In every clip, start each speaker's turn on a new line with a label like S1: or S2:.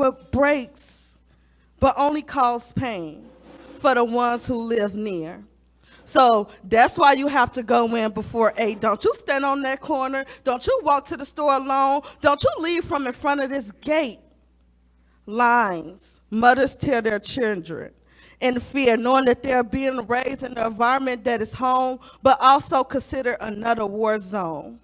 S1: what breaks, but only cause pain for the ones who live near. So that's why you have to go in before 8. Don't you stand on that corner. Don't you walk to the store alone. Don't you leave from in front of this gate. Lines, mothers tell their children in fear, knowing that they're being raised in an environment that is home, but also considered another war zone.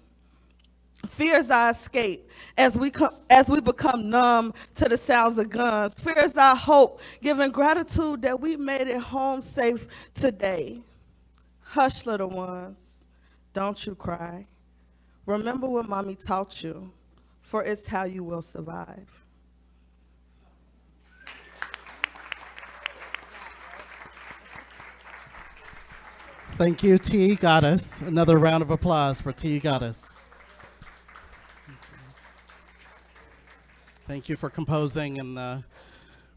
S1: Fear is our escape as we become numb to the sounds of guns. Fear is our hope, giving gratitude that we made it home safe today. Hush, little ones, don't you cry. Remember what mommy taught you, for it's how you will survive.
S2: Thank you, T. Goddess. Another round of applause for T. Goddess. Thank you for composing and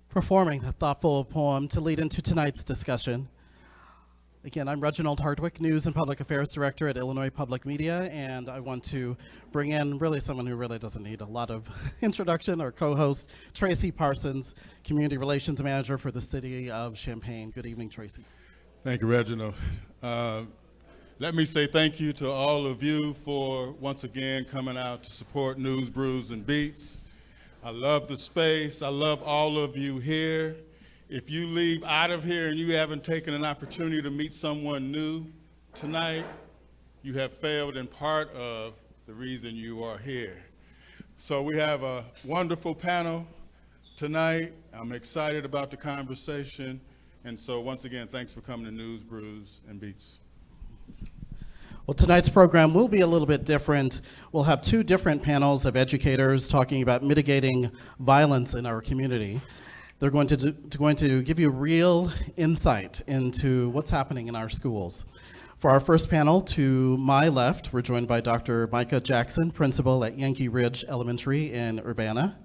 S2: performing a thoughtful poem to lead into tonight's discussion. Again, I'm Reginald Hardwick, News and Public Affairs Director at Illinois Public Media, and I want to bring in really someone who really doesn't need a lot of introduction, our co-host, Tracy Parsons, Community Relations Manager for the City of Champaign. Good evening, Tracy.
S3: Thank you, Reginald. Let me say thank you to all of you for once again coming out to support News, Brews, and Beats. I love the space. I love all of you here. If you leave out of here and you haven't taken an opportunity to meet someone new tonight, you have failed in part of the reason you are here. So we have a wonderful panel tonight. I'm excited about the conversation. And so once again, thanks for coming to News, Brews, and Beats.
S2: Well, tonight's program will be a little bit different. We'll have two different panels of educators talking about mitigating violence in our community. They're going to give you real insight into what's happening in our schools. For our first panel, to my left, we're joined by Dr. Micah Jackson, principal at Yankee Ridge Elementary in Urbana.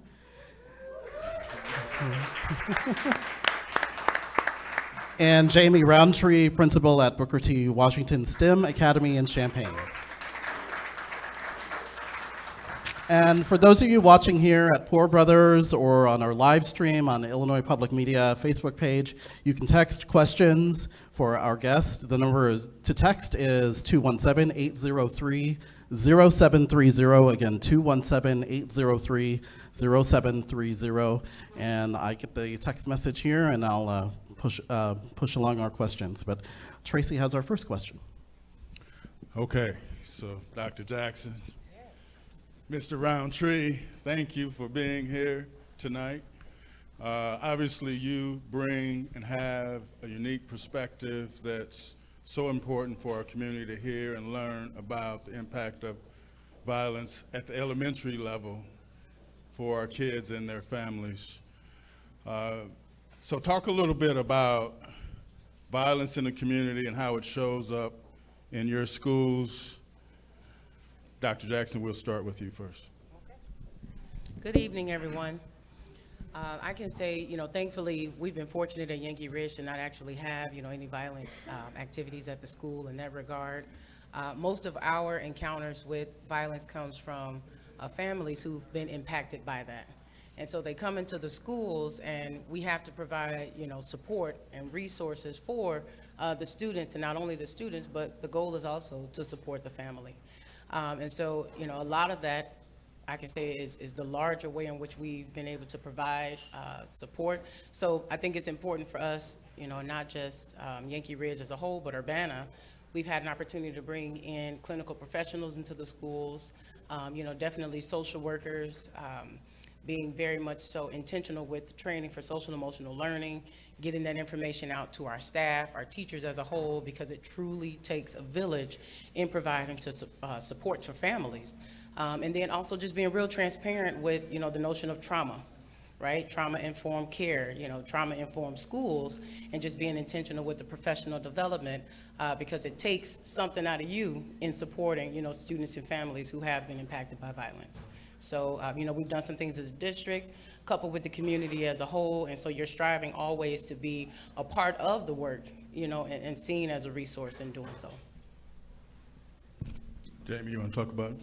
S2: And Jamie Roundtree, principal at Booker T. Washington STEM Academy in Champaign. And for those of you watching here at Poor Brothers or on our live stream on the Illinois Public Media Facebook page, you can text questions for our guest. The number to text is 217-803-0730. Again, 217-803-0730. And I get the text message here and I'll push along our questions. But Tracy has our first question.
S3: Okay, so Dr. Jackson, Mr. Roundtree, thank you for being here tonight. Obviously, you bring and have a unique perspective that's so important for our community to hear and learn about the impact of violence at the elementary level for our kids and their families. So talk a little bit about violence in the community and how it shows up in your schools. Dr. Jackson, we'll start with you first.
S4: Okay. Good evening, everyone. I can say, thankfully, we've been fortunate at Yankee Ridge to not actually have, any violent activities at the school in that regard. Most of our encounters with violence comes from families who've been impacted by that. And so they come into the schools and we have to provide, support and resources for the students, and not only the students, but the goal is also to support the family. And so, a lot of that, I can say, is the larger way in which we've been able to provide support. So I think it's important for us, not just Yankee Ridge as a whole, but Urbana. We've had an opportunity to bring in clinical professionals into the schools, definitely social workers, being very much so intentional with training for social and emotional learning, getting that information out to our staff, our teachers as a whole, because it truly takes a village in providing support to families. And then also just being real transparent with, the notion of trauma, right? Trauma-informed care, trauma-informed schools, and just being intentional with the professional development, because it takes something out of you in supporting, students and families who have been impacted by violence. So, we've done some things as a district, coupled with the community as a whole, and so you're striving always to be a part of the work, and seen as a resource in doing so.
S3: Jamie, you want to talk about it?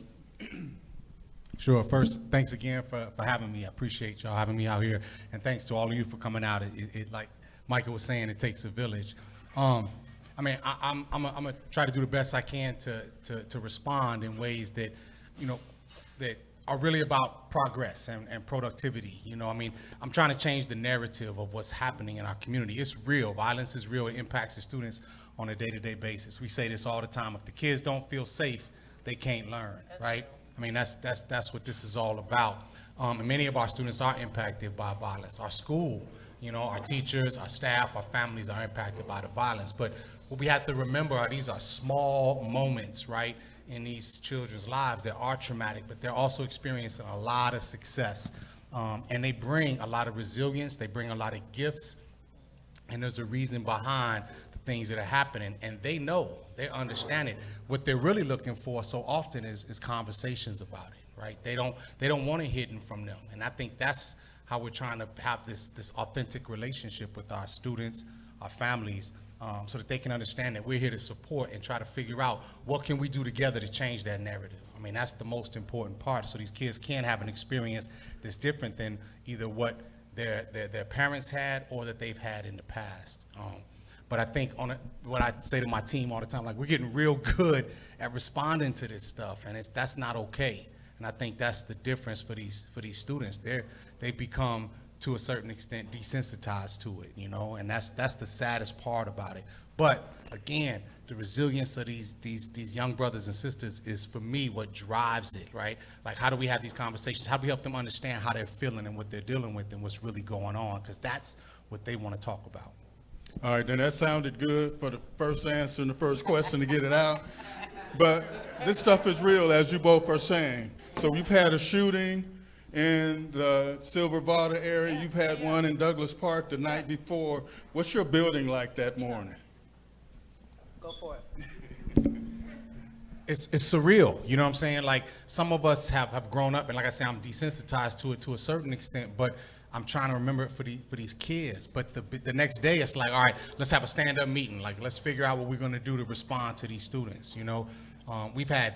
S5: Sure. First, thanks again for having me. I appreciate y'all having me out here, and thanks to all of you for coming out. Like Michael was saying, it takes a village. I mean, I'm gonna try to do the best I can to respond in ways that, that are really about progress and productivity. I mean, I'm trying to change the narrative of what's happening in our community. It's real. Violence is real. It impacts the students on a day-to-day basis. We say this all the time. If the kids don't feel safe, they can't learn, right? I mean, that's what this is all about. And many of our students are impacted by violence. Our school, our teachers, our staff, our families are impacted by the violence. But what we have to remember are these are small moments, right, in these children's lives that are traumatic, but they're also experiencing a lot of success. And they bring a lot of resilience, they bring a lot of gifts, and there's a reason behind the things that are happening, and they know, they understand it. What they're really looking for so often is conversations about it, right? They don't want it hidden from them, and I think that's how we're trying to have this authentic relationship with our students, our families, so that they can understand that we're here to support and try to figure out what can we do together to change that narrative. I mean, that's the most important part, so these kids can have an experience that's different than either what their parents had or that they've had in the past. But I think what I say to my team all the time, like, we're getting real good at responding to this stuff, and that's not okay. And I think that's the difference for these students. They become, to a certain extent, desensitized to it, and that's the saddest part about it. But again, the resilience of these young brothers and sisters is, for me, what drives it, right? Like, how do we have these conversations? How do we help them understand how they're feeling and what they're dealing with and what's really going on? Because that's what they want to talk about.
S3: All right, then that sounded good for the first answer and the first question to get it out. But this stuff is real, as you both are saying. So we've had a shooting in the Silver Vada area. You've had one in Douglas Park the night before. What's your building like that morning?
S4: Go for it.
S5: It's surreal, you know what I'm saying? Like, some of us have grown up, and like I say, I'm desensitized to it to a certain extent, but I'm trying to remember it for these kids. But the next day, it's like, all right, let's have a stand-up meeting. Like, let's figure out what we're gonna do to respond to these students, We've had,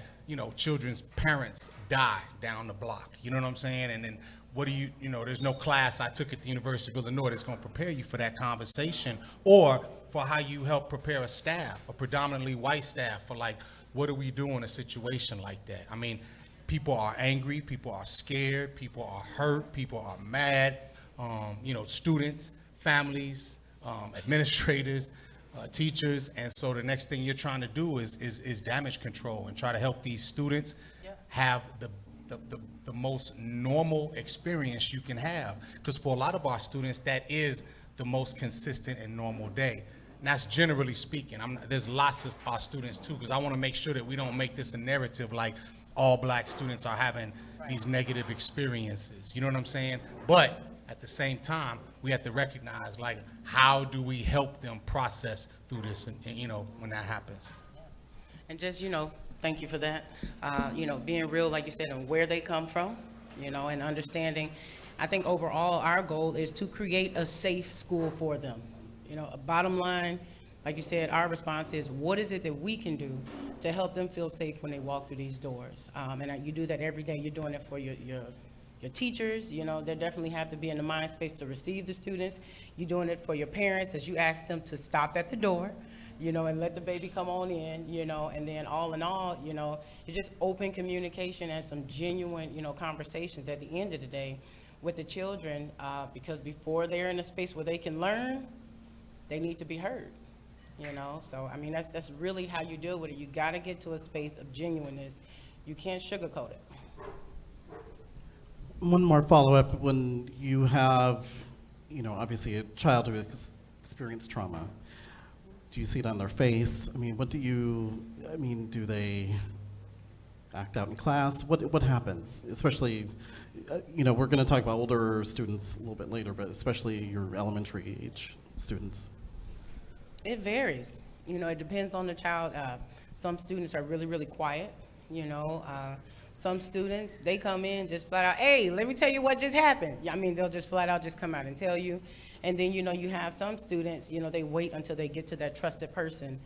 S5: children's parents die down the block, you know what I'm saying? And then what do there's no class I took at the University of Illinois that's gonna prepare you for that conversation, or for how you help prepare a staff, a predominantly white staff, for, like, what do we do in a situation like that? I mean, people are angry, people are scared, people are hurt, people are mad, students, families, administrators, teachers, and so the next thing you're trying to do is damage control and try to help these students have the most normal experience you can have. Because for a lot of our students, that is the most consistent and normal day. And that's generally speaking. There's lots of our students too, because I want to make sure that we don't make this a narrative like all black students are having these negative experiences. You know what I'm saying? But at the same time, we have to recognize, like, how do we help them process through this, and when that happens.
S4: And just, thank you for that. Being real, like you said, and where they come from, and understanding. I think overall, our goal is to create a safe school for them. A bottom line, like you said, our response is, what is it that we can do to help them feel safe when they walk through these doors? And you do that every day. You're doing it for your teachers. They definitely have to be in the mind space to receive the students. You're doing it for your parents as you ask them to stop at the door, and let the baby come on in, and then all in all, it's just open communication and some genuine, conversations at the end of the day with the children, because before they're in a space where they can learn, they need to be heard, So, I mean, that's really how you deal with it. You got to get to a space of genuineness. You can't sugarcoat it.
S2: One more follow-up. When you have, obviously a child who has experienced trauma, do you see it on their face? I mean, do they act out in class? What happens? Especially, we're going to talk about older students a little bit later, but especially your elementary age students.
S4: It varies. It depends on the child. Some students are really, really quiet. Some students, they come in just flat out, hey, let me tell you what just happened. I mean, they'll just flat out just come out and tell you. And then, you have some students, they wait until they get to that trusted person,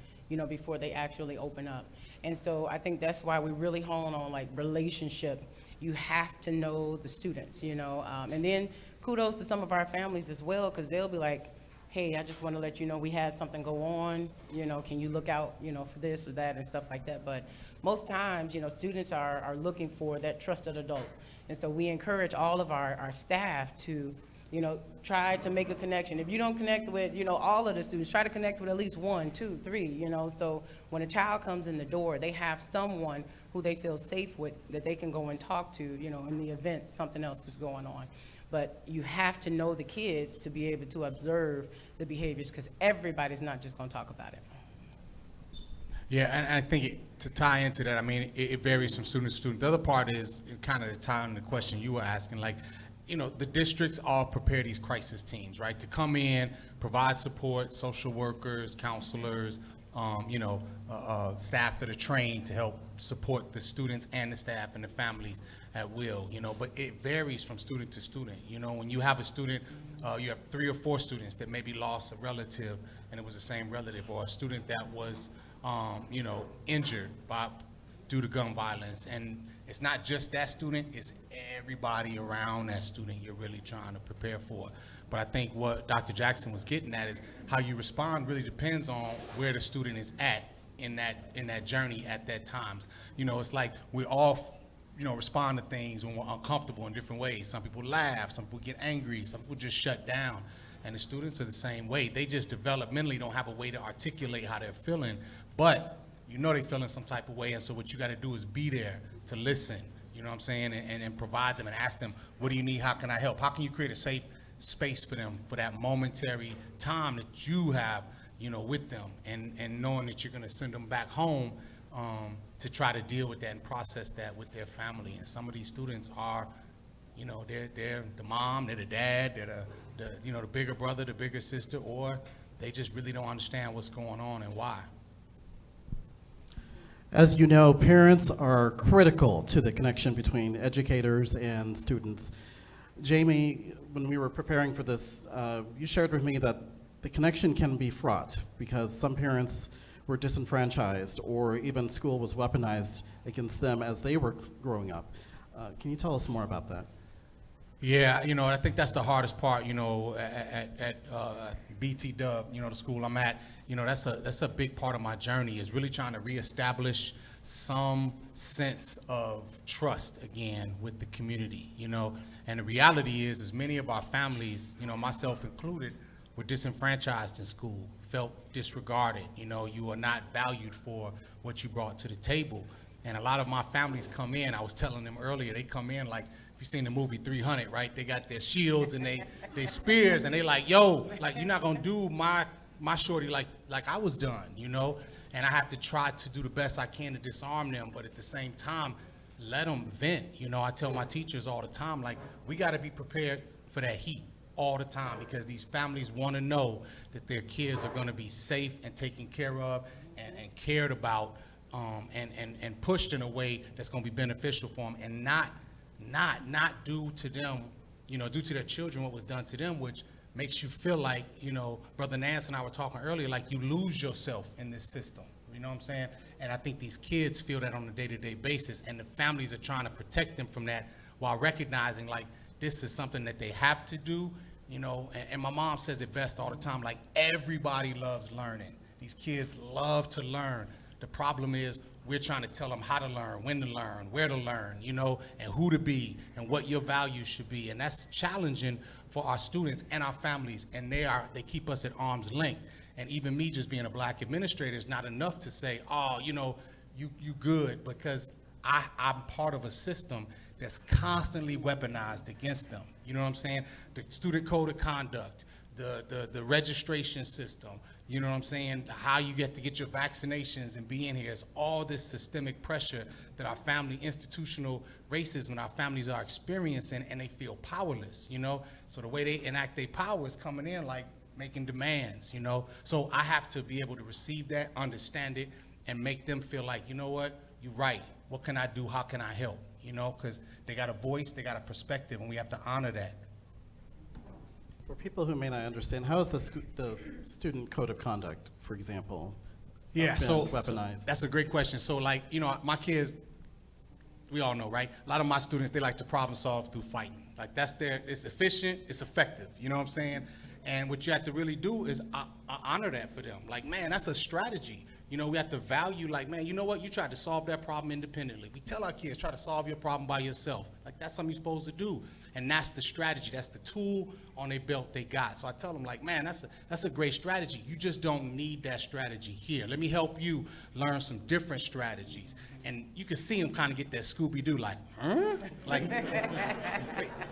S4: before they actually open up. And so I think that's why we really hone on, like, relationship you have to know the students, you know. And then kudos to some of our families as well, because they'll be like, hey, I just want to let you know we had something go on, you know, can you look out, you know, for this or that and stuff like that. But most times, you know, students are looking for that trusted adult. And so we encourage all of our staff to, you know, try to make a connection. If you don't connect with, you know, all of the students, try to connect with at least 1, 2, 3, you know, so when a child comes in the door, they have someone who they feel safe with that they can go and talk to, you know, in the event something else is going on. But you have to know the kids to be able to observe the behaviors, because everybody's not just going to talk about it.
S5: Yeah, and I think to tie into that, I mean, it varies from student to student. The other part is kind of to tie on the question you were asking, like, you know, the districts all prepare these crisis teams, right, to come in, provide support, social workers, counselors, you know, staff that are trained to help support the students and the staff and the families at will, you know, but it varies from student to student. You know, when you have a student, you have 3 or 4 students that maybe lost a relative and it was the same relative, or a student that was, you know, injured due to gun violence. And it's not just that student, it's everybody around that student you're really trying to prepare for. But I think what Dr. Jackson was getting at is how you respond really depends on where the student is at in that journey at that times. You know, it's like we all, you know, respond to things when we're uncomfortable in different ways. Some people laugh, some people get angry, some people just shut down. And the students are the same way. They just developmentally don't have a way to articulate how they're feeling, but you know they're feeling some type of way. And so what you got to do is be there to listen, you know what I'm saying, and provide them and ask them, what do you need? How can I help? How can you create a safe space for them for that momentary time that you have, you know, with them, and knowing that you're going to send them back home to try to deal with that and process that with their family. And some of these students are, you know, they're the mom, they're the dad, they're the you know, the bigger brother, the bigger sister, or they just really don't understand what's going on and why.
S2: As you know, parents are critical to the connection between educators and students. Jamie, when we were preparing for this, you shared with me that the connection can be fraught because some parents were disenfranchised, or even school was weaponized against them as they were growing up. Can you tell us more about that?
S5: Yeah, you know, I think that's the hardest part, you know, at BT Dub, you know, the school I'm at. You know, that's a big part of my journey, is really trying to reestablish some sense of trust again with the community, you know. And the reality is many of our families, you know, myself included, were disenfranchised in school, felt disregarded. You know, you are not valued for what you brought to the table. And a lot of my families come in, I was telling them earlier, they come in like, if you've seen the movie 300, right? They got their shields and they spears, and they like, yo, like, you're not gonna do my shorty like I was done, you know? And I have to try to do the best I can to disarm them, but at the same time, let them vent. You know, I tell my teachers all the time, like, we gotta be prepared for that heat all the time, because these families wanna know that their kids are gonna be safe and taken care of and cared about, and pushed in a way that's gonna be beneficial for them, and not do to them, you know, do to their children what was done to them, which makes you feel like, you know, Brother Nance and I were talking earlier, like you lose yourself in this system, you know what I'm saying? And I think these kids feel that on a day-to-day basis, and the families are trying to protect them from that while recognizing, like, this is something that they have to do, you know. And my mom says it best all the time, like, everybody loves learning. These kids love to learn. The problem is we're trying to tell them how to learn, when to learn, where to learn, you know, and who to be, and what your values should be. And that's challenging for our students and our families, and they keep us at arm's length. And even me just being a black administrator is not enough to say, oh, you know, you good, because I'm part of a system that's constantly weaponized against them. You know what I'm saying? The student code of conduct, the registration system, you know what I'm saying? How you get to get your vaccinations and be in here. It's all this systemic pressure that our family, institutional racism, our families are experiencing, and they feel powerless, you know? So the way they enact their power is coming in like making demands, you know? So I have to be able to receive that, understand it, and make them feel like, you know what? You're right. What can I do? How can I help? You know, because they got a voice, they got a perspective, and we have to honor that.
S2: For people who may not understand, how is the student code of conduct, for example,
S5: Yeah,
S2: been
S5: so
S2: weaponized?
S5: that's a great question. So, like, you know, my kids, we all know, right? A lot of my students, they like to problem solve through fighting. Like it's efficient, it's effective, you know what I'm saying? And what you have to really do is honor that for them. Like, man, that's a strategy. You know, we have to value, like, man, you know what? You tried to solve that problem independently. We tell our kids, try to solve your problem by yourself. Like, that's something you're supposed to do. And that's the strategy. That's the tool on their belt they got. So I tell them, like, man, that's a great strategy. You just don't need that strategy here. Let me help you learn some different strategies. And you can see them kind of get that Scooby-Doo, like, huh? Like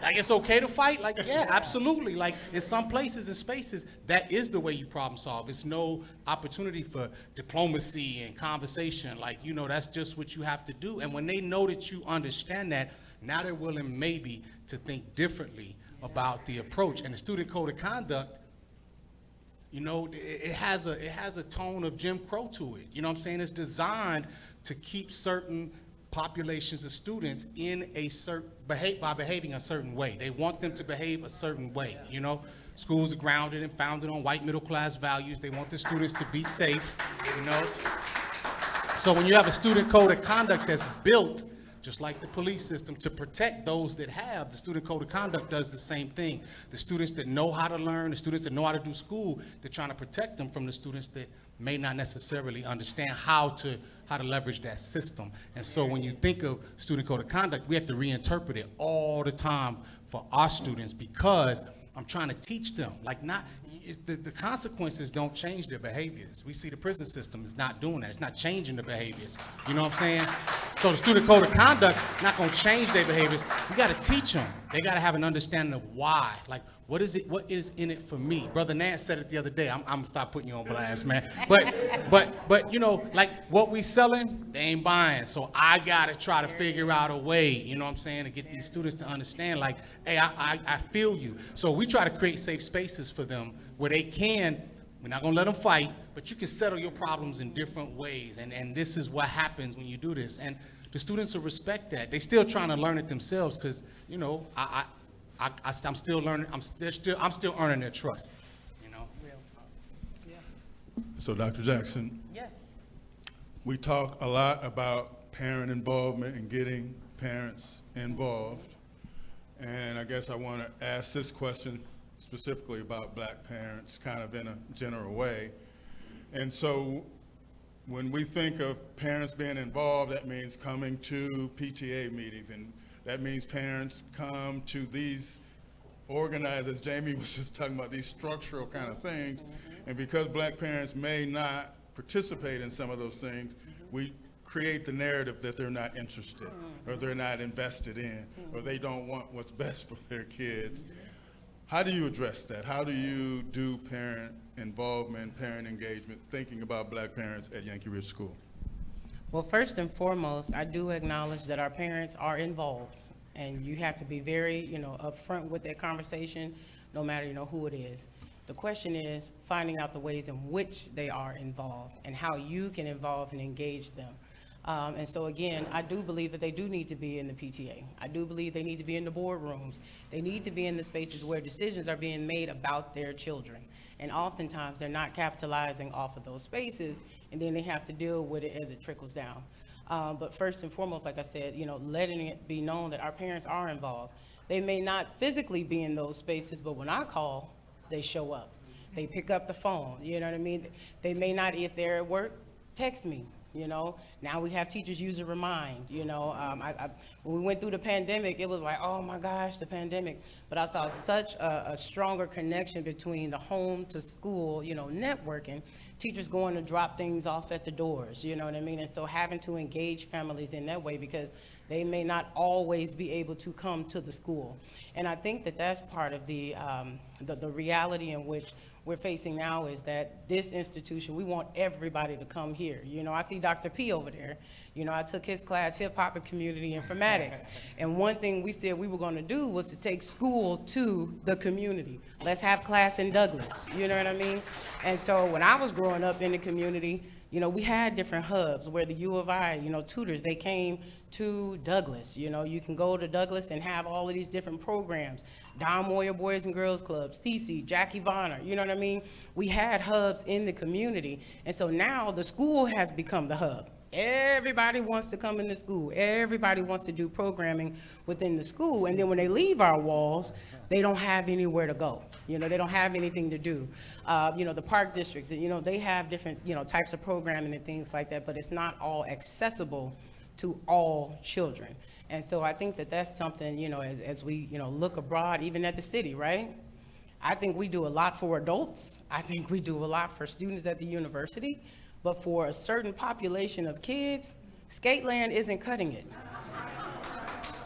S5: it's okay to fight? Like, yeah, absolutely. Like, in some places and spaces, that is the way you problem solve. It's no opportunity for diplomacy and conversation. Like, you know, that's just what you have to do. And when they know that you understand that, now they're willing maybe to think differently about the approach. And the student code of conduct, you know, it has a tone of Jim Crow to it. You know what I'm saying? It's designed to keep certain populations of students in a by behaving a certain way. They want them to behave a certain way, you know? Schools are grounded and founded on white middle class values. They want the students to be safe, you know? So when you have a student code of conduct that's built, just like the police system, to protect those that have, the student code of conduct does the same thing. The students that know how to learn, the students that know how to do school, they're trying to protect them from the students that may not necessarily understand how to leverage that system. And so when you think of student code of conduct, we have to reinterpret it all the time for our students, because I'm trying to teach them, like, the consequences don't change their behaviors. We see the prison system is not doing that. It's not changing the behaviors. You know what I'm saying? So the student code of conduct not going to change their behaviors. We got to teach them. They got to have an understanding of why. Like, what is in it for me? Brother Nance said it the other day. I'm gonna stop putting you on blast, man. But you know, like, what we selling, they ain't buying. So I gotta try to figure out a way, you know what I'm saying, to get these students to understand, like, hey, I feel you. So we try to create safe spaces for them where they can, we're not gonna let them fight, but you can settle your problems in different ways. And this is what happens when you do this. And the students will respect that. They still trying to learn it themselves, because, you know, I'm still learning. I'm still earning their trust. You know.
S3: So, Dr. Jackson,
S4: Yes.
S3: we talk a lot about parent involvement and getting parents involved. And I guess I want to ask this question specifically about Black parents, kind of in a general way. And so when we think of parents being involved, that means coming to PTA meetings, and that means parents come to these organized, as Jamie was just talking about, these structural kind of things. And because Black parents may not participate in some of those things, we create the narrative that they're not interested, or they're not invested in, or they don't want what's best for their kids. How do you address that? How do you do parent involvement, parent engagement, thinking about Black parents at Yankee Ridge School?
S4: Well, first and foremost, I do acknowledge that our parents are involved, and you have to be very, you know, upfront with that conversation, no matter, you know, who it is. The question is finding out the ways in which they are involved and how you can involve and engage them. And so again, I do believe that they do need to be in the PTA. I do believe they need to be in the boardrooms. They need to be in the spaces where decisions are being made about their children. And oftentimes they're not capitalizing off of those spaces, and then they have to deal with it as it trickles down. But first and foremost, like I said, you know, letting it be known that our parents are involved. They may not physically be in those spaces, but when I call, they show up. They pick up the phone, you know what I mean? They may not, if they're at work, text me. You know, now we have teachers use a remind, you know. When we went through the pandemic, it was like, oh my gosh, the pandemic. But I saw such a stronger connection between the home to school, you know, networking, teachers going to drop things off at the doors, you know what I mean? And so having to engage families in that way, because they may not always be able to come to the school. And I think that that's part of the reality in which we're facing now, is that this institution, we want everybody to come here. You know, I see Dr. P over there. You know, I took his class, Hip Hop and Community Informatics. And one thing we said we were going to do was to take school to the community. Let's have class in Douglas, you know what I mean? And so when I was growing up in the community, you know, we had different hubs where the U of I, you know, tutors, they came to Douglas. You know, you can go to Douglas and have all of these different programs. Don Moyer Boys and Girls Club, Cece, Jackie Vonner, you know what I mean? We had hubs in the community. And so now the school has become the hub. Everybody wants to come into school. Everybody wants to do programming within the school. And then when they leave our walls, they don't have anywhere to go. They don't have anything to do. The park districts, they have different, types of programming and things like that, but it's not all accessible to all children. And so I think that that's something, as we, look abroad, even at the city, right? I think we do a lot for adults. I think we do a lot for students at the university. But for a certain population of kids, Skateland isn't cutting it.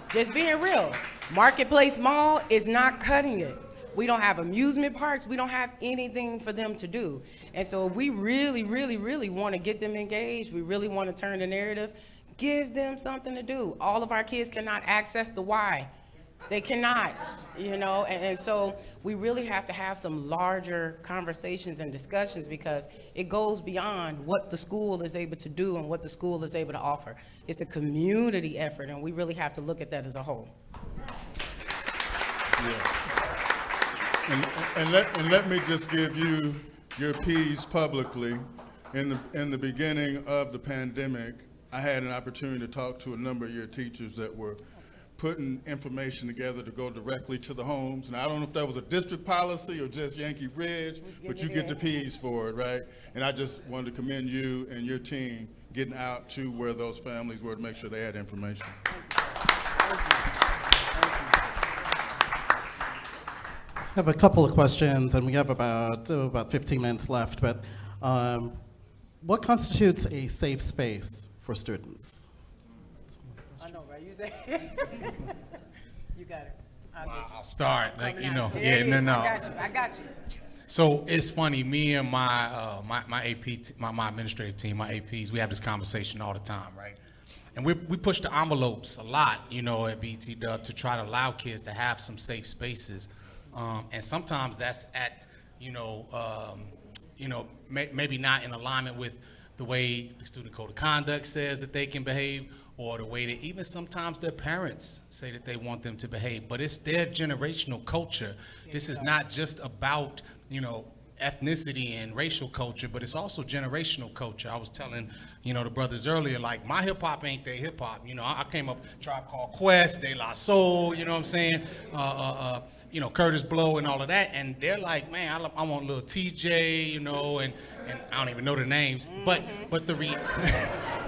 S4: Just being real. Marketplace Mall is not cutting it. We don't have amusement parks. We don't have anything for them to do. And so if we really, really, really want to get them engaged, we really want to turn the narrative, give them something to do. All of our kids cannot access the Y. They cannot, and so we really have to have some larger conversations and discussions because it goes beyond what the school is able to do and what the school is able to offer. It's a community effort, and we really have to look at that as a whole.
S3: Yeah. And let me just give you your piece publicly. In the beginning of the pandemic, I had an opportunity to talk to a number of your teachers that were putting information together to go directly to the homes. And I don't know if that was a district policy or just Yankee Ridge, but you get the P's for it, right? And I just wanted to commend you and your team getting out to where those families were to make sure they had information.
S2: I have a couple of questions, and we have about 15 minutes left, but what constitutes a safe space for students?
S4: I know, right? You say you got it.
S5: I'll start.
S4: I got you.
S5: So it's funny. Me and my administrative team, my APs, we have this conversation all the time, right? And we push the envelopes a lot, at BT Dub to try to allow kids to have some safe spaces, and sometimes that's at maybe not in alignment with the way the student code of conduct says that they can behave, or the way that even sometimes their parents say that they want them to behave, but it's their generational culture. This is not just about, ethnicity and racial culture, but it's also generational culture. I was telling, the brothers earlier, like, my hip hop ain't their hip hop. I came up Tribe Called Quest, De La Soul, you know what I'm saying? Curtis Blow and all of that, and they're like, man, I want little TJ, and I don't even know the names, but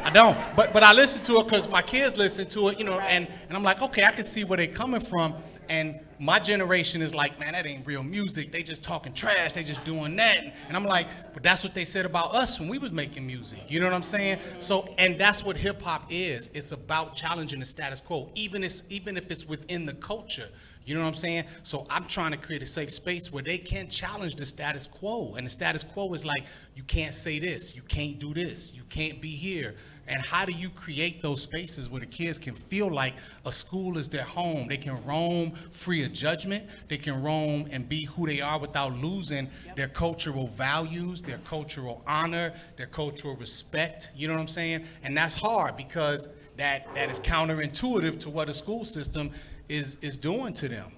S5: I don't, but I listen to it because my kids listen to it, and I'm like, okay, I can see where they're coming from, and my generation is like, man, that ain't real music, they just talking trash, they just doing that, and I'm like, but that's what they said about us when we was making music, you know what I'm saying? So, and that's what hip hop is. It's about challenging the status quo, even if it's within the culture. You know what I'm saying? So I'm trying to create a safe space where they can challenge the status quo. And the status quo is like, you can't say this, you can't do this, you can't be here. And how do you create those spaces where the kids can feel like a school is their home? They can roam free of judgment. They can roam and be who they are without losing their cultural values, their cultural honor, their cultural respect. You know what I'm saying? And that's hard because that is counterintuitive to what a school system is doing to them,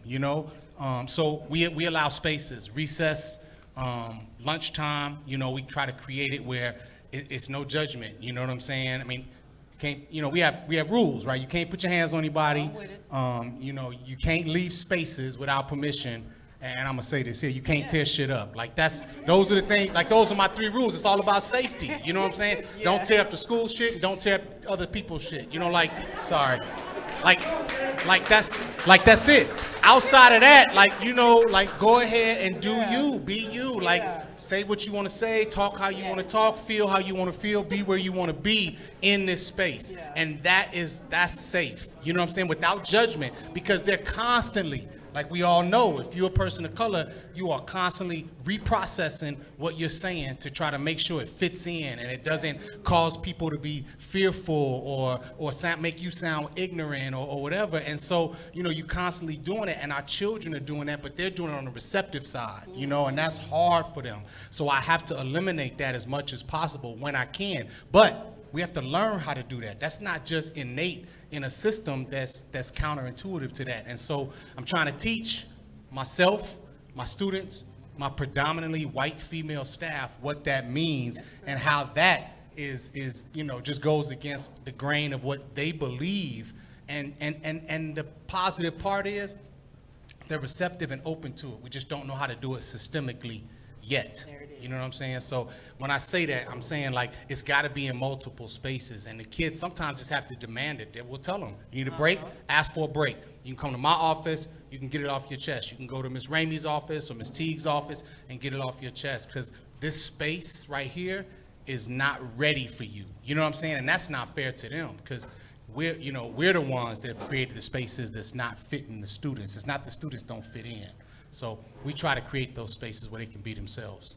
S5: So we allow spaces, recess, lunchtime, we try to create it where it's no judgment, you know what I'm saying? I mean, we have rules, right? You can't put your hands on anybody. You can't leave spaces without permission. And I'm gonna say this here, you can't tear shit up. Like those are the things, like those are my 3 rules. It's all about safety, you know what I'm saying? Yeah. Don't tear up the school shit, and don't tear up other people's shit. Sorry. Like that's it. Outside of that, go ahead and do you, be you. Say what you want to say, talk how you want to talk, feel how you want to feel, be where you want to be in this space. And that's safe. You know what I'm saying? Without judgment, because they're constantly, like we all know, if you're a person of color, you are constantly reprocessing what you're saying to try to make sure it fits in and it doesn't cause people to be fearful or make you sound ignorant or whatever. And so, you constantly doing it, and our children are doing that, but they're doing it on the receptive side, and that's hard for them. So I have to eliminate that as much as possible when I can. But we have to learn how to do that. That's not just innate in a system that's counterintuitive to that. And so I'm trying to teach myself, my students, my predominantly white female staff what that means and how that is just goes against the grain of what they believe. And the positive part is they're receptive and open to it. We just don't know how to do it systemically yet. You know what I'm saying? So when I say that, I'm saying like it's got to be in multiple spaces, and the kids sometimes just have to demand it. We'll tell them, you need a break, ask for a break. You can come to my office, you can get it off your chest. You can go to Miss Ramey's office or Miss Teague's office and get it off your chest, because this space right here is not ready for you. You know what I'm saying? And that's not fair to them, because we're the ones that have created the spaces that's not fitting the students. It's not the students don't fit in. So we try to create those spaces where they can be themselves.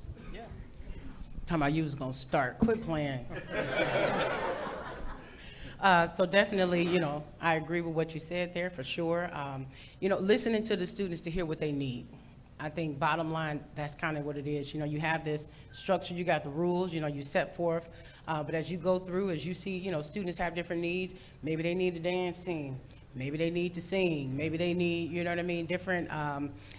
S4: Talking about you was gonna start. Quit playing. So definitely, I agree with what you said there for sure. Listening to the students to hear what they need. I think bottom line, that's kind of what it is. You have this structure, you got the rules, you set forth. But as you go through, as you see, students have different needs. Maybe they need a dance team. Maybe they need to sing. Maybe they need, different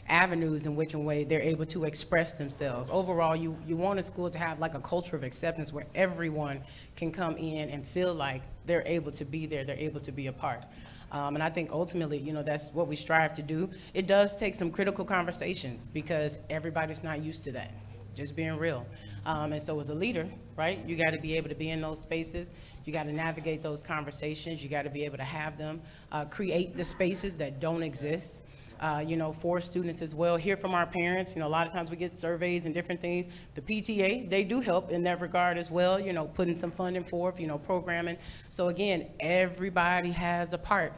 S4: avenues in which way they're able to express themselves. Overall, you want a school to have like a culture of acceptance where everyone can come in and feel like they're able to be there, they're able to be a part. And I think ultimately, that's what we strive to do. It does take some critical conversations because everybody's not used to that, just being real. And so as a leader, right, you got to be able to be in those spaces. You got to navigate those conversations. You got to be able to have them, create the spaces that don't exist. For students as well, hear from our parents. A lot of times we get surveys and different things. The PTA, they do help in that regard as well, putting some funding forth, programming. So again, everybody has a part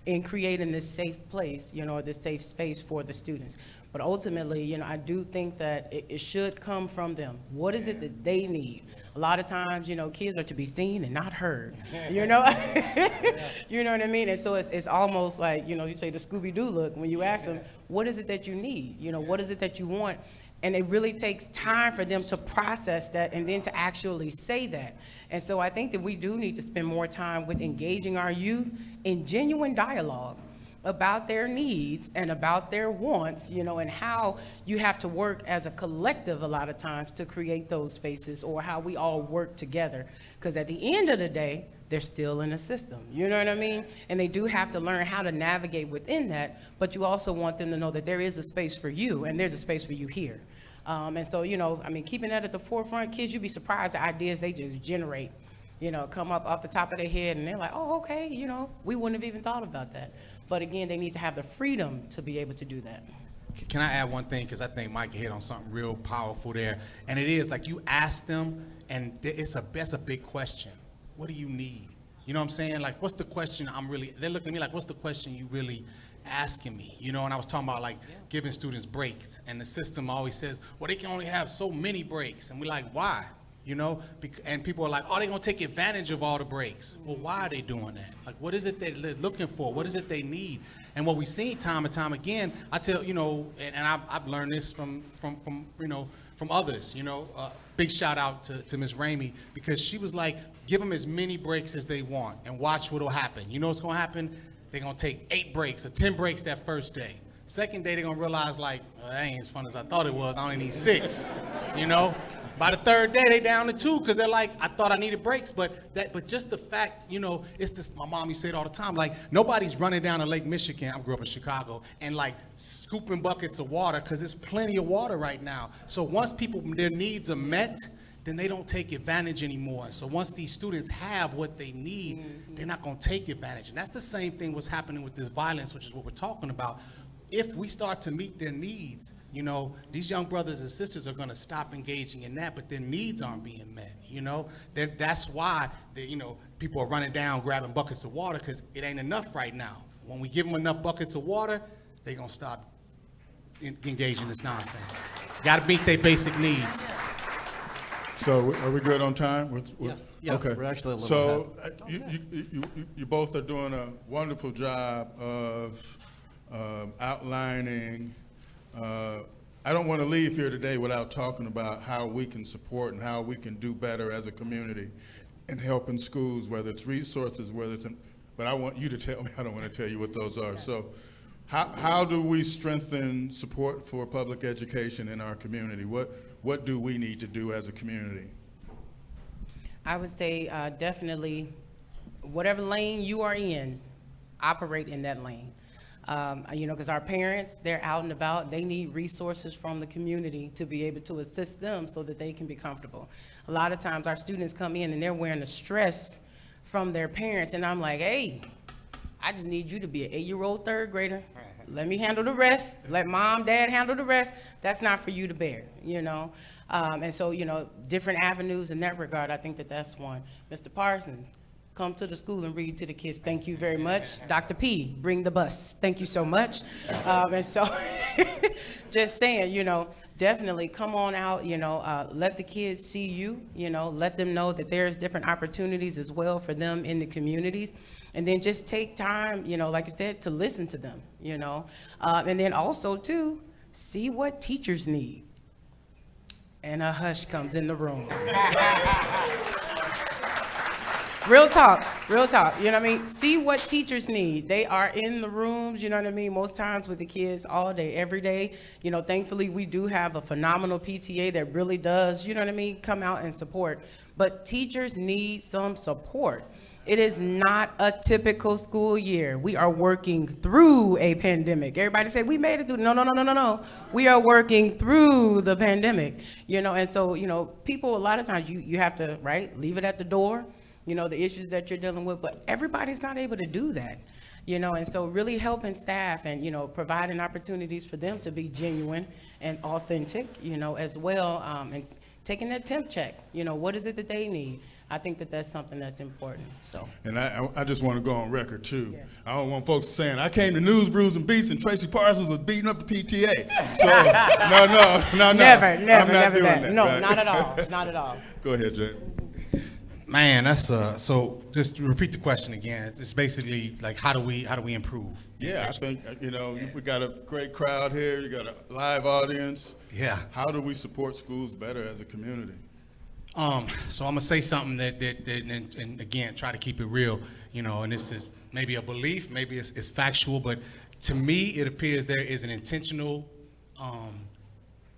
S4: in creating this safe place, this safe space for the students. But ultimately, I do think that it should come from them. What is it that they need? A lot of times, kids are to be seen and not heard, You know what I mean? And so it's almost like, you say the Scooby-Doo look when you ask them, what is it that you need? What is it that you want? And it really takes time for them to process that and then to actually say that. And so I think that we do need to spend more time with engaging our youth in genuine dialogue about their needs and about their wants, and how you have to work as a collective a lot of times to create those spaces, or how we all work together. Because at the end of the day, they're still in a system, you know what I mean? And they do have to learn how to navigate within that, but you also want them to know that there is a space for you, and there's a space for you here. And so, keeping that at the forefront, kids, you'd be surprised the ideas they just generate, come up off the top of their head, and they're like, oh, okay, we wouldn't have even thought about that. But again, they need to have the freedom to be able to do that.
S5: Can I add one thing? Because I think Mike hit on something real powerful there. And it is like you ask them, and that's a big question. What do you need? You know what I'm saying? Like, what's the question they're looking at me like, what's the question you really asking me? And I was talking about giving students breaks. And the system always says, well, they can only have so many breaks. And we're like, why? And people are like, oh, they're going to take advantage of all the breaks. Well, why are they doing that? Like, what is it they're looking for? What is it they need? And what we've seen time and time again, I tell, and I've learned this from others, big shout out to Ms. Ramey, because she was like, give them as many breaks as they want and watch what'll happen. You know what's going to happen? They're going to take 8 breaks or 10 breaks that first day. Second day, they're going to realize, like, well, that ain't as fun as I thought it was. I only need 6, By the third day, they down to 2 because they're like, I thought I needed breaks. But just the fact, it's this, my mom used to say it all the time, like, nobody's running down to Lake Michigan, I grew up in Chicago, and like scooping buckets of water because there's plenty of water right now. So once their needs are met, then they don't take advantage anymore. So once these students have what they need, they're not going to take advantage. And that's the same thing what's happening with this violence, which is what we're talking about. If we start to meet their needs, these young brothers and sisters are going to stop engaging in that, but their needs aren't being met, That's why, people are running down, grabbing buckets of water, because it ain't enough right now. When we give them enough buckets of water, they're going to stop engaging in this nonsense. Got to meet their basic needs.
S3: So are we good on time?
S2: Yes. Yeah,
S3: okay.
S2: we're actually a little
S3: you both are doing a wonderful job of outlining. I don't want to leave here today without talking about how we can support and how we can do better as a community in helping schools, whether it's resources, but I want you to tell me. I don't want to tell you what those are. So how do we strengthen support for public education in our community? What do we need to do as a community?
S4: I would say definitely whatever lane you are in, operate in that lane. Because our parents, they're out and about, they need resources from the community to be able to assist them so that they can be comfortable. A lot of times our students come in and they're wearing the stress from their parents, and I'm like, hey, I just need you to be an 8-year-old third grader. Let me handle the rest. Let mom, dad handle the rest. That's not for you to bear, And so, different avenues in that regard, I think that's one. Mr. Parsons, come to the school and read to the kids. Thank you very much. Dr. P, bring the bus. Thank you so much. And so, just saying, definitely come on out, let the kids see you, let them know that there's different opportunities as well for them in the communities. And then just take time, like you said, to listen to them, and then also too, see what teachers need. And a hush comes in the room. Real talk, you know what I mean? See what teachers need. They are in the rooms, most times with the kids all day, every day. Thankfully, we do have a phenomenal PTA that really does, come out and support. But teachers need some support. It is not a typical school year. We are working through a pandemic. Everybody say, we made it through. No. We are working through the pandemic, and so, people, a lot of times you have to, leave it at the door. The issues that you're dealing with, but everybody's not able to do that, and so really helping staff and, providing opportunities for them to be genuine and authentic, as well, and taking that temp check, what is it that they need? I think that's something that's important, so. And
S3: I just want to go on record, too. Yeah. I don't want folks saying, I came to News, Brews, and Beats, and Tracy Parsons was beating up the PTA. So, no.
S4: Never
S3: I'm not doing
S4: that. No,
S3: right?
S4: not at all.
S3: Go ahead, Jay.
S5: Man, that's so just to repeat the question again. It's basically like, how do we improve?
S3: Yeah, I think, we got a great crowd here. You got a live audience.
S5: Yeah.
S3: How do we support schools better as a community?
S5: So I'm gonna say something that and again, try to keep it real, and this is maybe a belief, maybe it's factual, but to me, it appears there is an intentional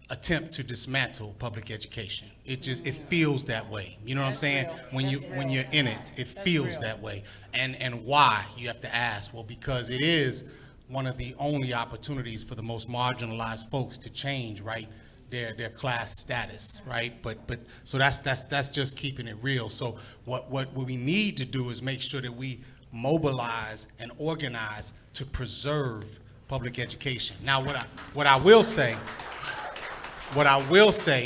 S5: attempt to dismantle public education. It feels that way. You know what I'm saying? When you're in it, it feels that way. And why? You have to ask. Well, because it is one of the only opportunities for the most marginalized folks to change, right? Their class status, right? But so that's just keeping it real. So what we need to do is make sure that we mobilize and organize to preserve public education. Now, what I will say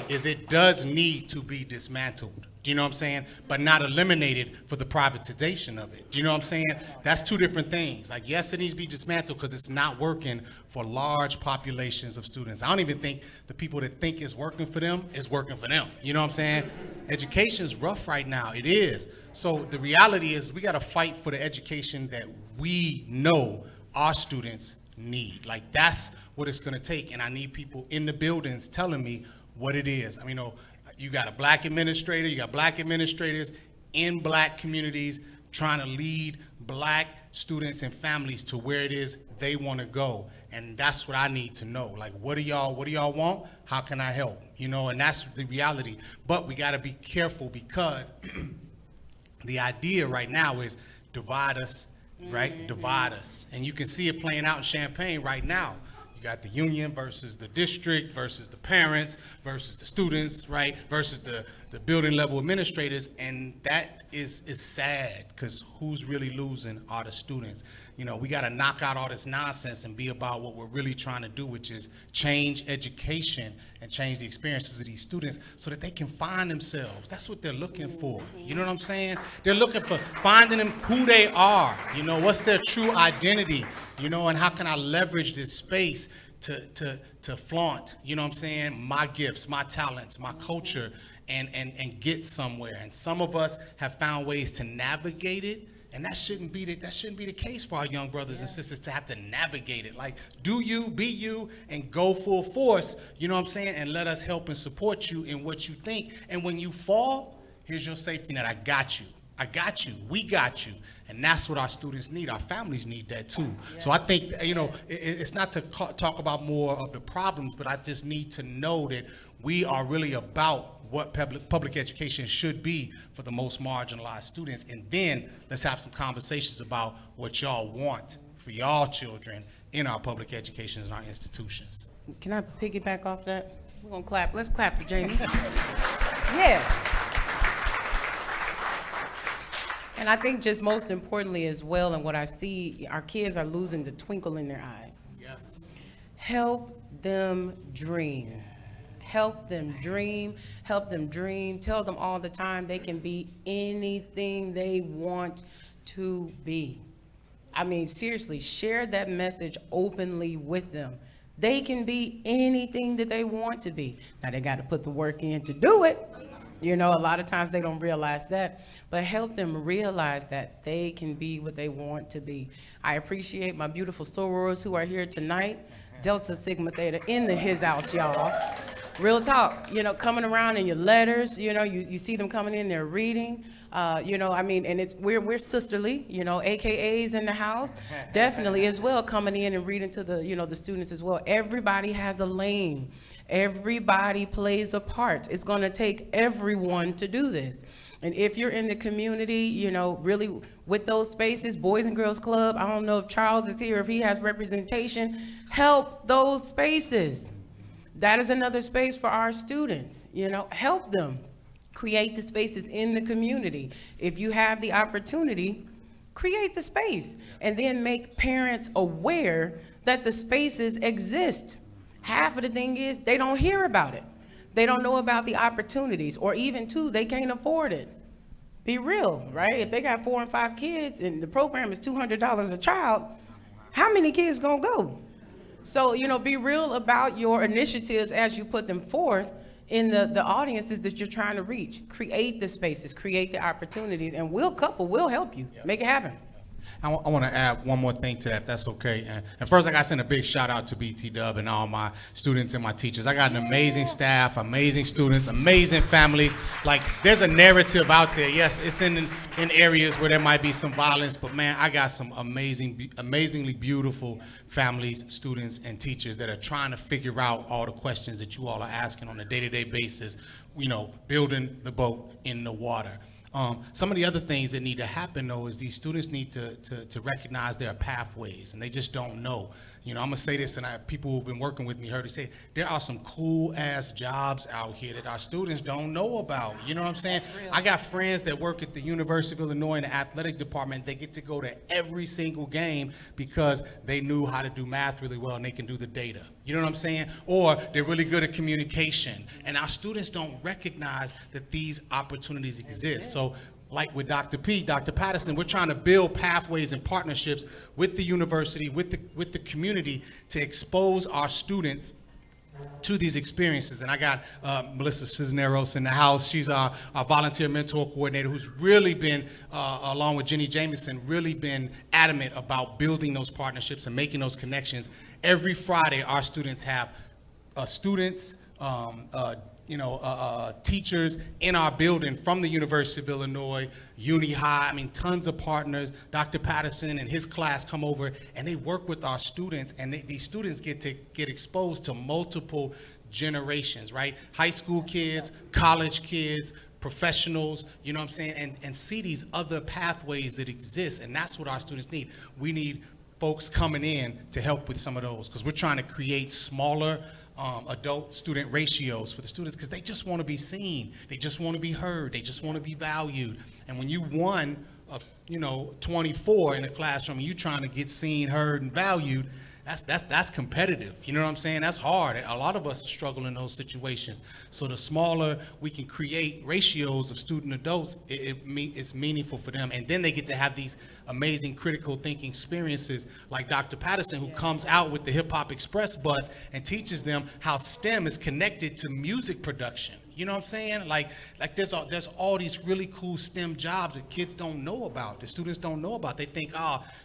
S5: is it does need to be dismantled. Do you know what I'm saying? But not eliminated for the privatization of it. Do you know what I'm saying? That's two different things. Like, yes, it needs to be dismantled because it's not working for large populations of students. I don't even think the people that think it's working for them is working for them. You know what I'm saying? Education is rough right now. It is. So the reality is we got to fight for the education that we know our students need. Like, that's what it's going to take. And I need people in the buildings telling me what it is. I mean, you got a black administrator, you got black administrators in black communities trying to lead black students and families to where it is they want to go. And that's what I need to know. Like, what do y'all want? How can I help? And that's the reality. But we got to be careful because the idea right now is divide us, right? Mm-hmm. Divide us. And you can see it playing out in Champaign right now. You got the union versus the district versus the parents versus the students, right? Versus the building level administrators. And that is sad because who's really losing are the students. We got to knock out all this nonsense and be about what we're really trying to do, which is change education and change the experiences of these students so that they can find themselves. That's what they're looking for. You know what I'm saying? They're looking for finding them who they are. What's their true identity? And how can I leverage this space to flaunt, what I'm saying, my gifts, my talents, my culture, and get somewhere. And some of us have found ways to navigate it. And that shouldn't be the case for our young brothers and sisters to have to navigate it. Like, do you, be you, and go full force, you know what I'm saying? And let us help and support you in what you think. And when you fall, here's your safety net. I got you. We got you. And that's what our students need. Our families need that too. Yeah. So I think, it's not to talk about more of the problems, but I just need to know that we are really about what public education should be for the most marginalized students. And then let's have some conversations about what y'all want for y'all children in our public education and our institutions.
S4: Can I piggyback off that? We're gonna clap. Let's clap for Jamie. Yeah. And I think just most importantly as well, and what I see, our kids are losing the twinkle in their eyes.
S5: Yes.
S4: Help them dream. Help them dream. Help them dream. Tell them all the time they can be anything they want to be. I mean, seriously, share that message openly with them. They can be anything that they want to be. Now, they got to put the work in to do it. You know, a lot of times they don't realize that, but help them realize that they can be what they want to be. I appreciate my beautiful sorors who are here tonight. Delta Sigma Theta in the his house, y'all. Real talk, you know, coming around in your letters, you know, you see them coming in there reading, you know, I mean, and we're sisterly, you know, AKAs in the house, definitely as well, coming in and reading to the, you know, the students as well. Everybody has a lane. Everybody plays a part. It's going to take everyone to do this. And if you're in the community, you know, really with those spaces, Boys and Girls Club, I don't know if Charles is here, if he has representation, help those spaces. That is another space for our students, you know, help them create the spaces in the community. If you have the opportunity, create the space and then make parents aware that the spaces exist. Half of the thing is they don't hear about it. They don't know about the opportunities, or even two, they can't afford it. Be real, right? If they got 4 and 5 kids and the program is $200 a child, how many kids gonna go? So, you know, be real about your initiatives as you put them forth in the audiences that you're trying to reach. Create the spaces, create the opportunities, and we'll help you, make it happen.
S5: I want to add one more thing to that, if that's okay. And first, I got to send a big shout out to BT Dub and all my students and my teachers. I got an amazing staff, amazing students, amazing families. Like, there's a narrative out there. Yes, it's in areas where there might be some violence, but man, I got some amazingly beautiful families, students, and teachers that are trying to figure out all the questions that you all are asking on a day-to-day basis, you know, building the boat in the water. Some of the other things that need to happen, though, is these students need to recognize their pathways, and they just don't know. You know, I'm gonna say this, and people who've been working with me heard it say, there are some cool-ass jobs out here that our students don't know about. You know what I'm saying? I got friends that work at the University of Illinois in the athletic department. They get to go to every single game because they knew how to do math really well, and they can do the data. You know what I'm saying? Or they're really good at communication, and our students don't recognize that these opportunities exist. So, like with Dr. Patterson, we're trying to build pathways and partnerships with the university, with the community, to expose our students to these experiences. And I got Melissa Cisneros in the house. She's our volunteer mentor coordinator, who's really been, along with Jenny Jameson, really been adamant about building those partnerships and making those connections. Every Friday, our students have teachers in our building from the University of Illinois, Uni High, I mean, tons of partners. Dr. Patterson and his class come over and they work with our students, and these students get exposed to multiple generations, right? High school kids, college kids, professionals, you know what I'm saying? And see these other pathways that exist, and that's what our students need. We need folks coming in to help with some of those, because we're trying to create smaller adult-student ratios for the students, because they just want to be seen, they just want to be heard, they just want to be valued. And when you one of 24 in a classroom, and you trying to get seen, heard, and valued, that's competitive. You know what I'm saying? That's hard. A lot of us struggle in those situations. So the smaller we can create ratios of student adults, it's meaningful for them. And then they get to have these amazing critical thinking experiences like Dr. Patterson, who comes out with the Hip Hop Express bus and teaches them how STEM is connected to music production. You know what I'm saying? Like there's all these really cool STEM jobs that kids don't know about, the students don't know about. They think,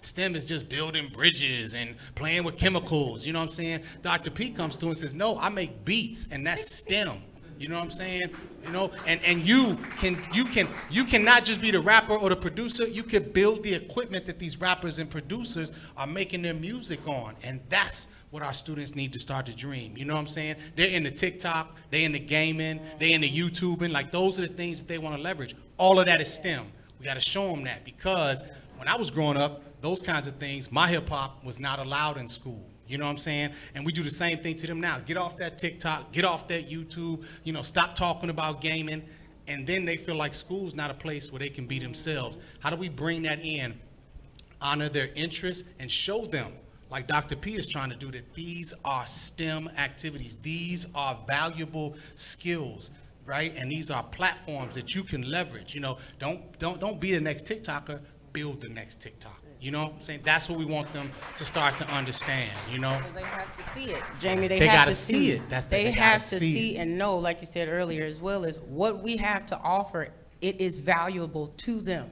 S5: STEM is just building bridges and playing with chemicals. You know what I'm saying? Dr. P comes through and says, no, I make beats, and that's STEM. You know what I'm saying? You know, and you can not just be the rapper or the producer, you could build the equipment that these rappers and producers are making their music on. And that's what our students need to start to dream. You know what I'm saying? They're into TikTok, they're into gaming, they're into YouTubing. Like, those are the things that they want to leverage. All of that is STEM. We got to show them that, because when I was growing up, those kinds of things, my hip hop was not allowed in school. You know what I'm saying? And we do the same thing to them now. Get off that TikTok, get off that YouTube, stop talking about gaming. And then they feel like school's not a place where they can be themselves. How do we bring that in, honor their interests, and show them, like Dr. P is trying to do, that these are STEM activities. These are valuable skills, right? And these are platforms that you can leverage. Don't be the next TikToker, build the next TikTok. You know what I'm saying? That's what we want them to start to understand,
S4: Because they have to see it, Jamie. They
S5: They
S4: have
S5: gotta
S4: to
S5: see it.
S4: They
S5: gotta
S4: have to
S5: see
S4: see
S5: it.
S4: and know, like you said earlier as well, is what we have to offer, it is valuable to them.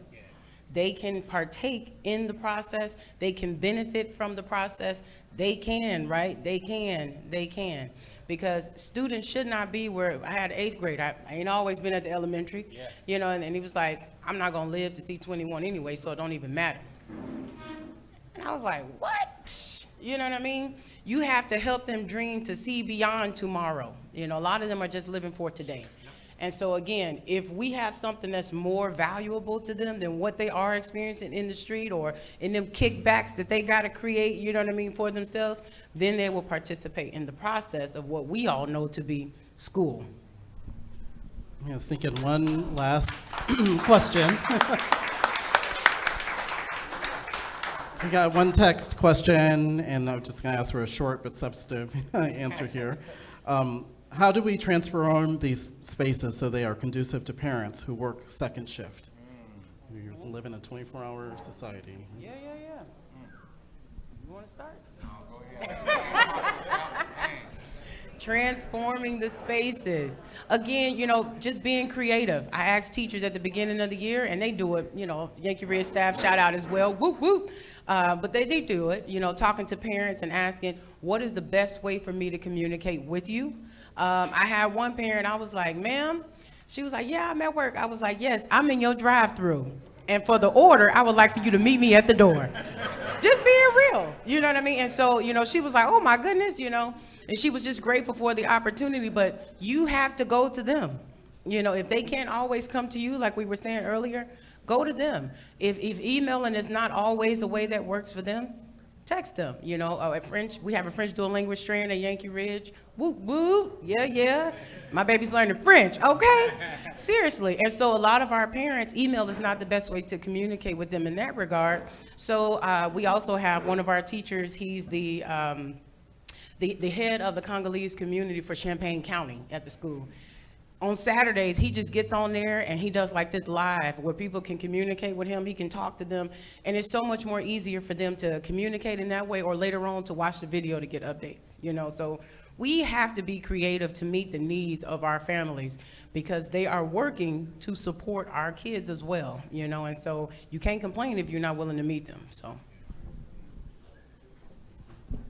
S4: They can partake in the process. They can benefit from the process. They can, right? They can. Because students should not be where, I had 8th grade. I ain't always been at the elementary, and he was like, I'm not going to live to see 21 anyway, so it don't even matter. And I was like, what? You know what I mean? You have to help them dream to see beyond tomorrow. A lot of them are just living for today. And so again, if we have something that's more valuable to them than what they are experiencing in the street or in them kickbacks that they got to create, for themselves, then they will participate in the process of what we all know to be school.
S2: I'm going to sneak in one last question. We got one text question, and I'm just going to ask for a short but substantive answer here. How do we transform these spaces so they are conducive to parents who work second shift? We live in a 24-hour society.
S4: Yeah. You want to start? No, go ahead. Transforming the spaces. Again, just being creative. I asked teachers at the beginning of the year, and they do it, Yankee Ridge staff shout out as well, whoop, whoop. But they do it, talking to parents and asking, what is the best way for me to communicate with you? I had one parent, I was like, ma'am, she was like, yeah, I'm at work. I was like, yes, I'm in your drive-through. And for the order, I would like for you to meet me at the door. Just being real, you know what I mean? And so, she was like, oh my goodness, and she was just grateful for the opportunity, but you have to go to them. If they can't always come to you, like we were saying earlier, go to them. If emailing is not always a way that works for them, text them. We have a French dual language strand at Yankee Ridge. Whoop, whoop, yeah. My baby's learning French, okay? Seriously. And so a lot of our parents, email is not the best way to communicate with them in that regard. So we also have one of our teachers, he's the head of the Congolese community for Champaign County at the school. On Saturdays, he just gets on there and he does like this live where people can communicate with him. He can talk to them. And it's so much more easier for them to communicate in that way or later on to watch the video to get updates, So we have to be creative to meet the needs of our families because they are working to support our kids as well, And so you can't complain if you're not willing to meet them, so.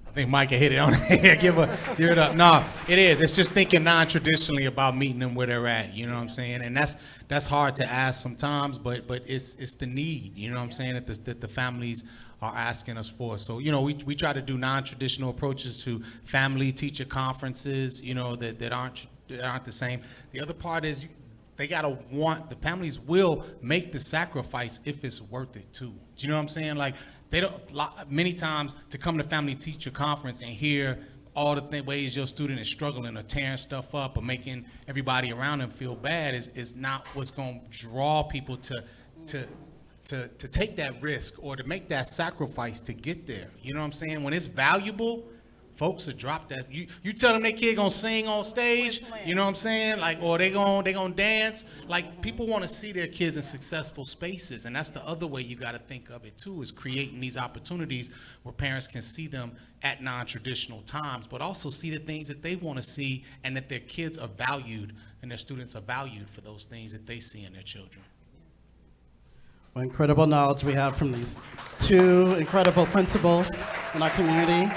S5: I think Micah hit it on it. Give it up. No, it is. It's just thinking non-traditionally about meeting them where they're at. You know what I'm saying? And that's hard to ask sometimes, but it's the need. You know what I'm saying? That the families are asking us for. So we try to do non-traditional approaches to family teacher conferences. That aren't the same. The other part is they gotta the families will make the sacrifice if it's worth it too. Do you know what I'm saying? Like. They don't, many times to come to family teacher conference and hear all the ways your student is struggling or tearing stuff up or making everybody around them feel bad is not what's going to draw people to take that risk or to make that sacrifice to get there. You know what I'm saying? When it's valuable, folks will drop that. You tell them their kid gonna sing on stage, you know what I'm saying? Like, or they gonna dance. Like, people want to see their kids in successful spaces, and that's the other way you got to think of it too, is creating these opportunities where parents can see them at non-traditional times, but also see the things that they want to see, and that their kids are valued and their students are valued for those things that they see in their children.
S2: What incredible knowledge we have from these two incredible principals in our community.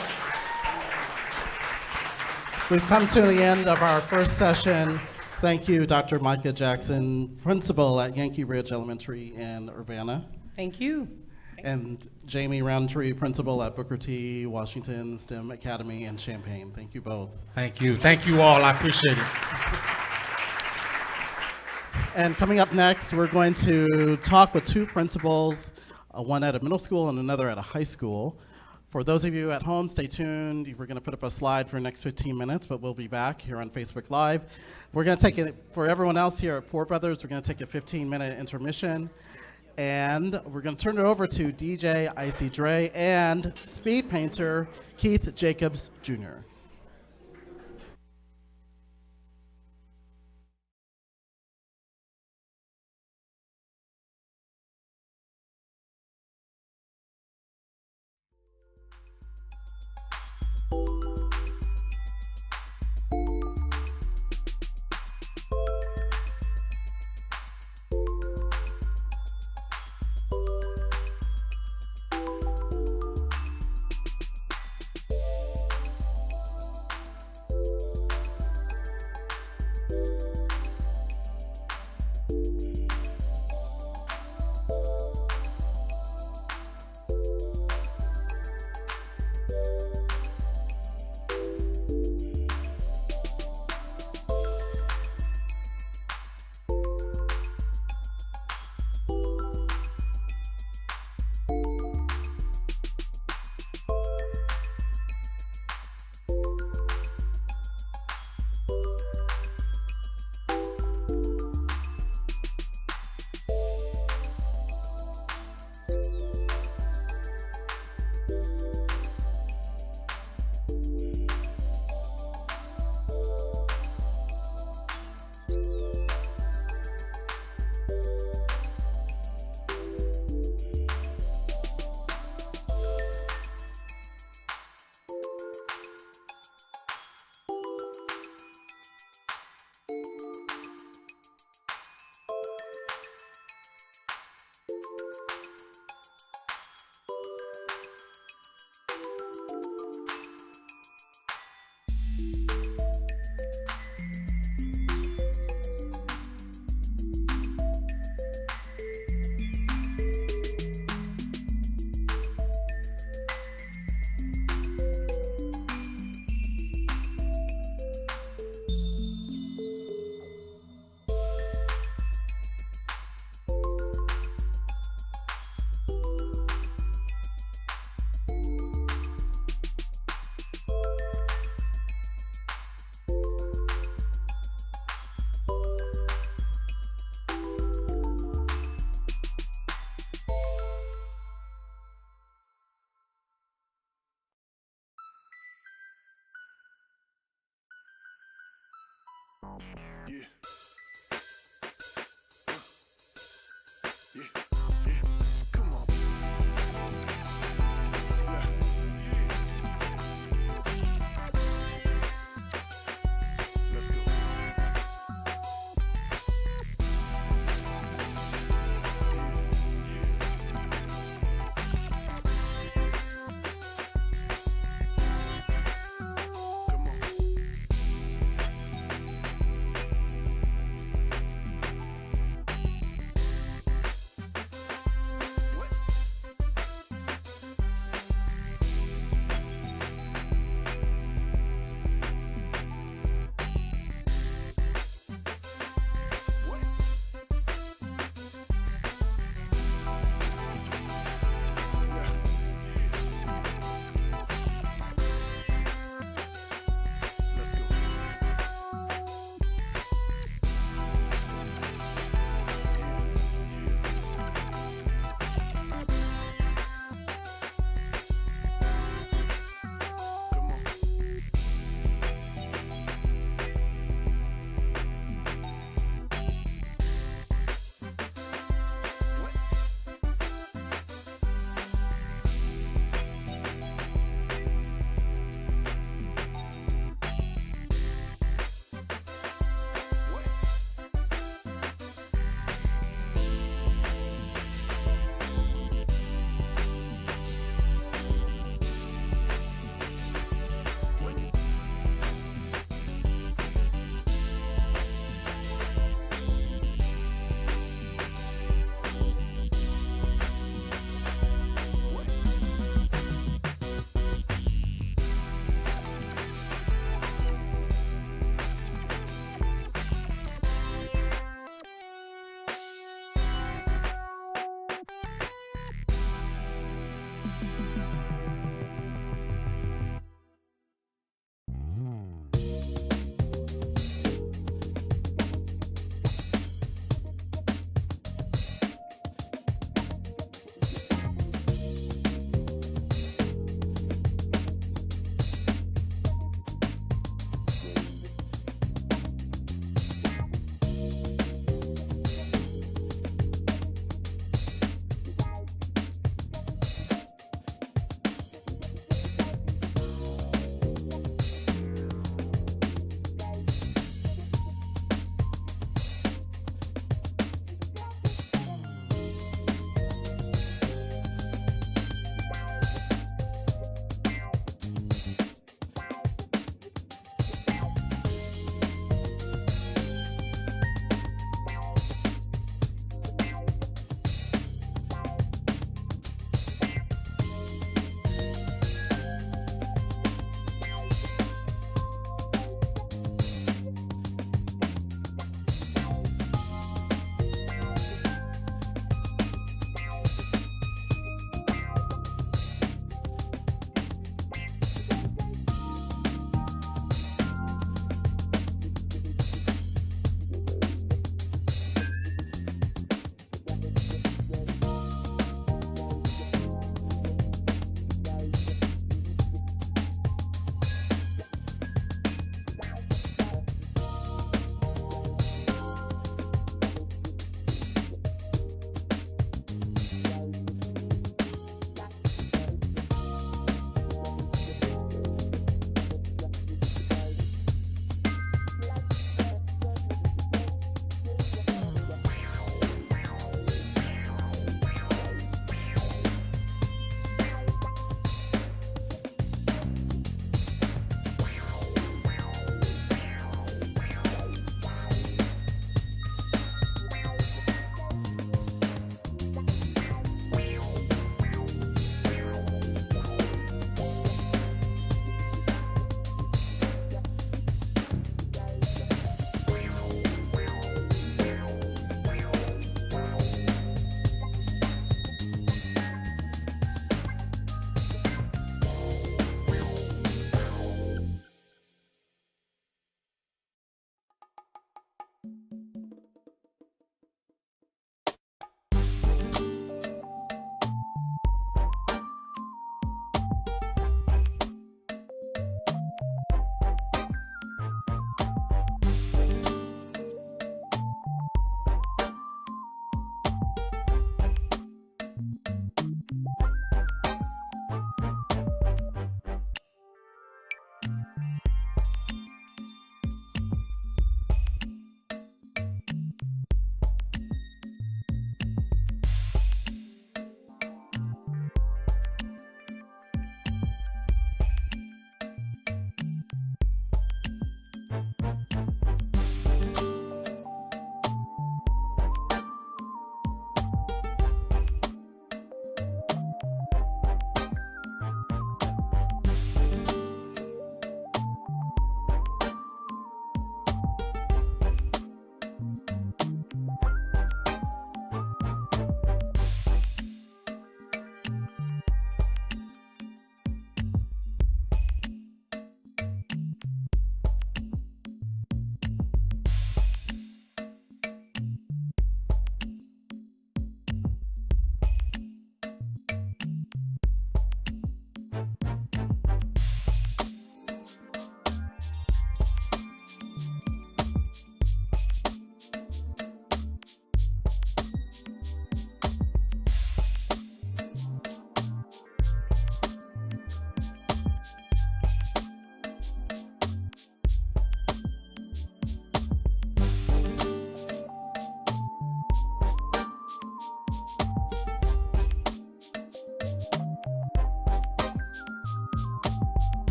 S2: We've come to the end of our first session. Thank you, Dr. Micah Jackson, principal at Yankee Ridge Elementary in Urbana.
S4: Thank you.
S2: and Jamie Roundtree, principal at Booker T. Washington STEM Academy in Champaign. Thank you both.
S5: Thank you. Thank you all. I appreciate it.
S2: And coming up next, we're going to talk with two principals, one at a middle school and another at a high school. For those of you at home, stay tuned. We're going to put up a slide for the next 15 minutes, but we'll be back here on Facebook Live. We're going to take it, for everyone else here at Poor Brothers, we're going to take a 15-minute intermission. And we're going to turn it over to DJ Icy Dre and speed painter Keith Jacobs Jr.
S6: Yeah. Yeah. Come on. Yeah. Let's go. Come on.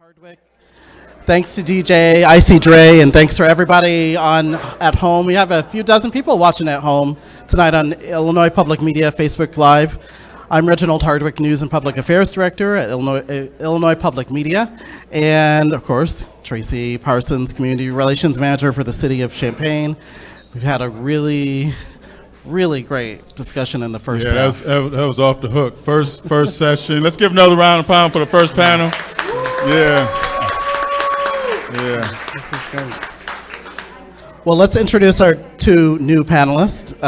S2: Hardwick. Thanks to DJ, Icy Dre, and thanks for everybody at home. We have a few dozen people watching at home tonight on Illinois Public Media Facebook Live. I'm Reginald Hardwick, News and Public Affairs Director at Illinois Public Media, and of course, Tracy Parsons, Community Relations Manager for the City of Champaign. We've had a really great discussion in the first half.
S3: That was off the hook. First session. Let's give another round of applause for the first panel. Yeah.
S2: This is great. Well, let's introduce our two new panelists.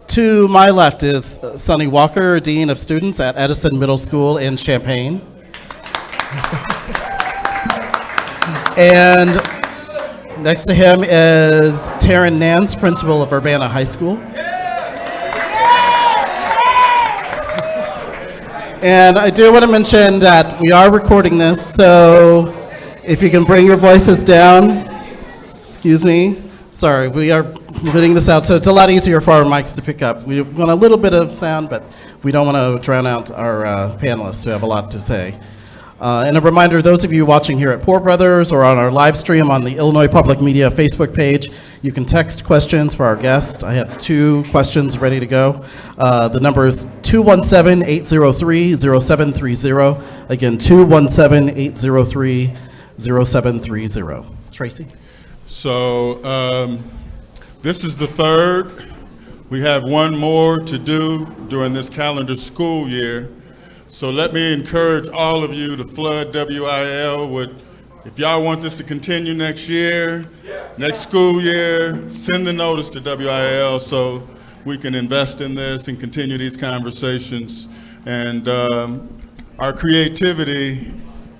S2: To my left is Sonny Walker, Dean of Students at Edison Middle School in Champaign. And next to him is Taryn Nance, Principal of Urbana High School. And I do want to mention that we are recording this, so if you can bring your voices down. Excuse me. Sorry, we are putting this out, so it's a lot easier for our mics to pick up. We want a little bit of sound, but we don't want to drown out our panelists who have a lot to say. And a reminder, those of you watching here at Poor Brothers or on our live stream on the Illinois Public Media Facebook page, you can text questions for our guest. I have 2 questions ready to go. The number is 217-803-0730. Again, 217-803-0730. Tracy?
S3: So this is the third. We have one more to do during this calendar school year. So let me encourage all of you to flood WIL with, if y'all want this to continue next year, next school year, send the notice to WIL so we can invest in this and continue these conversations. And our creativity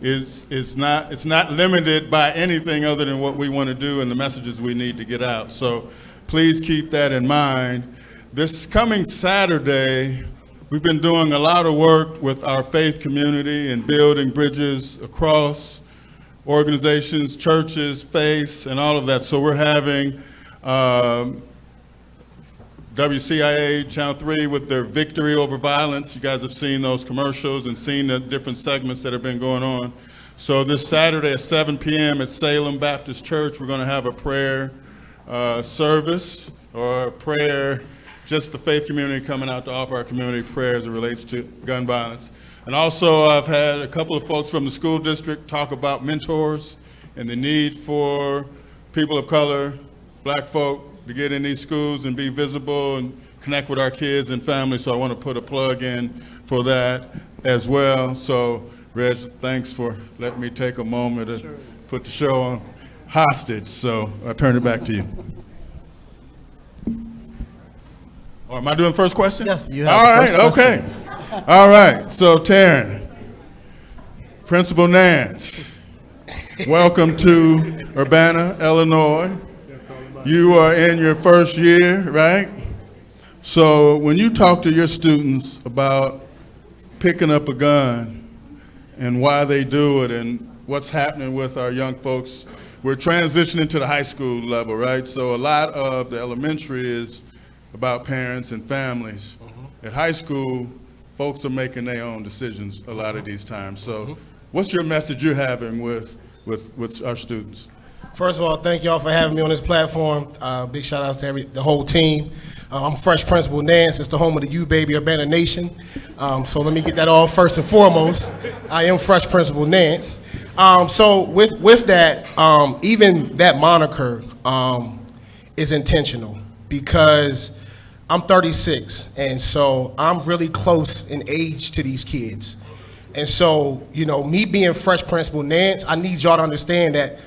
S3: it's not limited by anything other than what we want to do and the messages we need to get out. So please keep that in mind. This coming Saturday, we've been doing a lot of work with our faith community and building bridges across organizations, churches, faiths, and all of that. So we're having WCIA Channel 3 with their Victory Over Violence. You guys have seen those commercials and seen the different segments that have been going on. So this Saturday at 7 p.m. at Salem Baptist Church, we're going to have a prayer service or a prayer, just the faith community coming out to offer our community prayer as it relates to gun violence. And also I've had a couple of folks from the school district talk about mentors and the need for people of color, black folk, to get in these schools and be visible and connect with our kids and families. So I want to put a plug in for that as well. So Reg, thanks for letting me take a moment to put the show on hostage. So I'll turn it back to you. Or am I doing the first question?
S2: Yes, you have
S3: All
S2: the
S3: right,
S2: first
S3: okay.
S2: question.
S3: All right, so Taryn, Principal Nance, welcome to Urbana, Illinois. You are in your first year, right? So when you talk to your students about picking up a gun and why they do it and what's happening with our young folks, we're transitioning to the high school level, right? So a lot of the elementary is about parents and families. At high school, folks are making their own decisions a lot of these times. So what's your message you're having with our students?
S7: First of all, thank y'all for having me on this platform. Big shout out to the whole team. I'm Fresh Principal Nance. It's the home of the U Baby Urbana Nation. So let me get that all first and foremost. I am Fresh Principal Nance. So with that, even that moniker is intentional because I'm 36, and so I'm really close in age to these kids. And so, you know, me being Fresh Principal Nance, I need y'all to understand that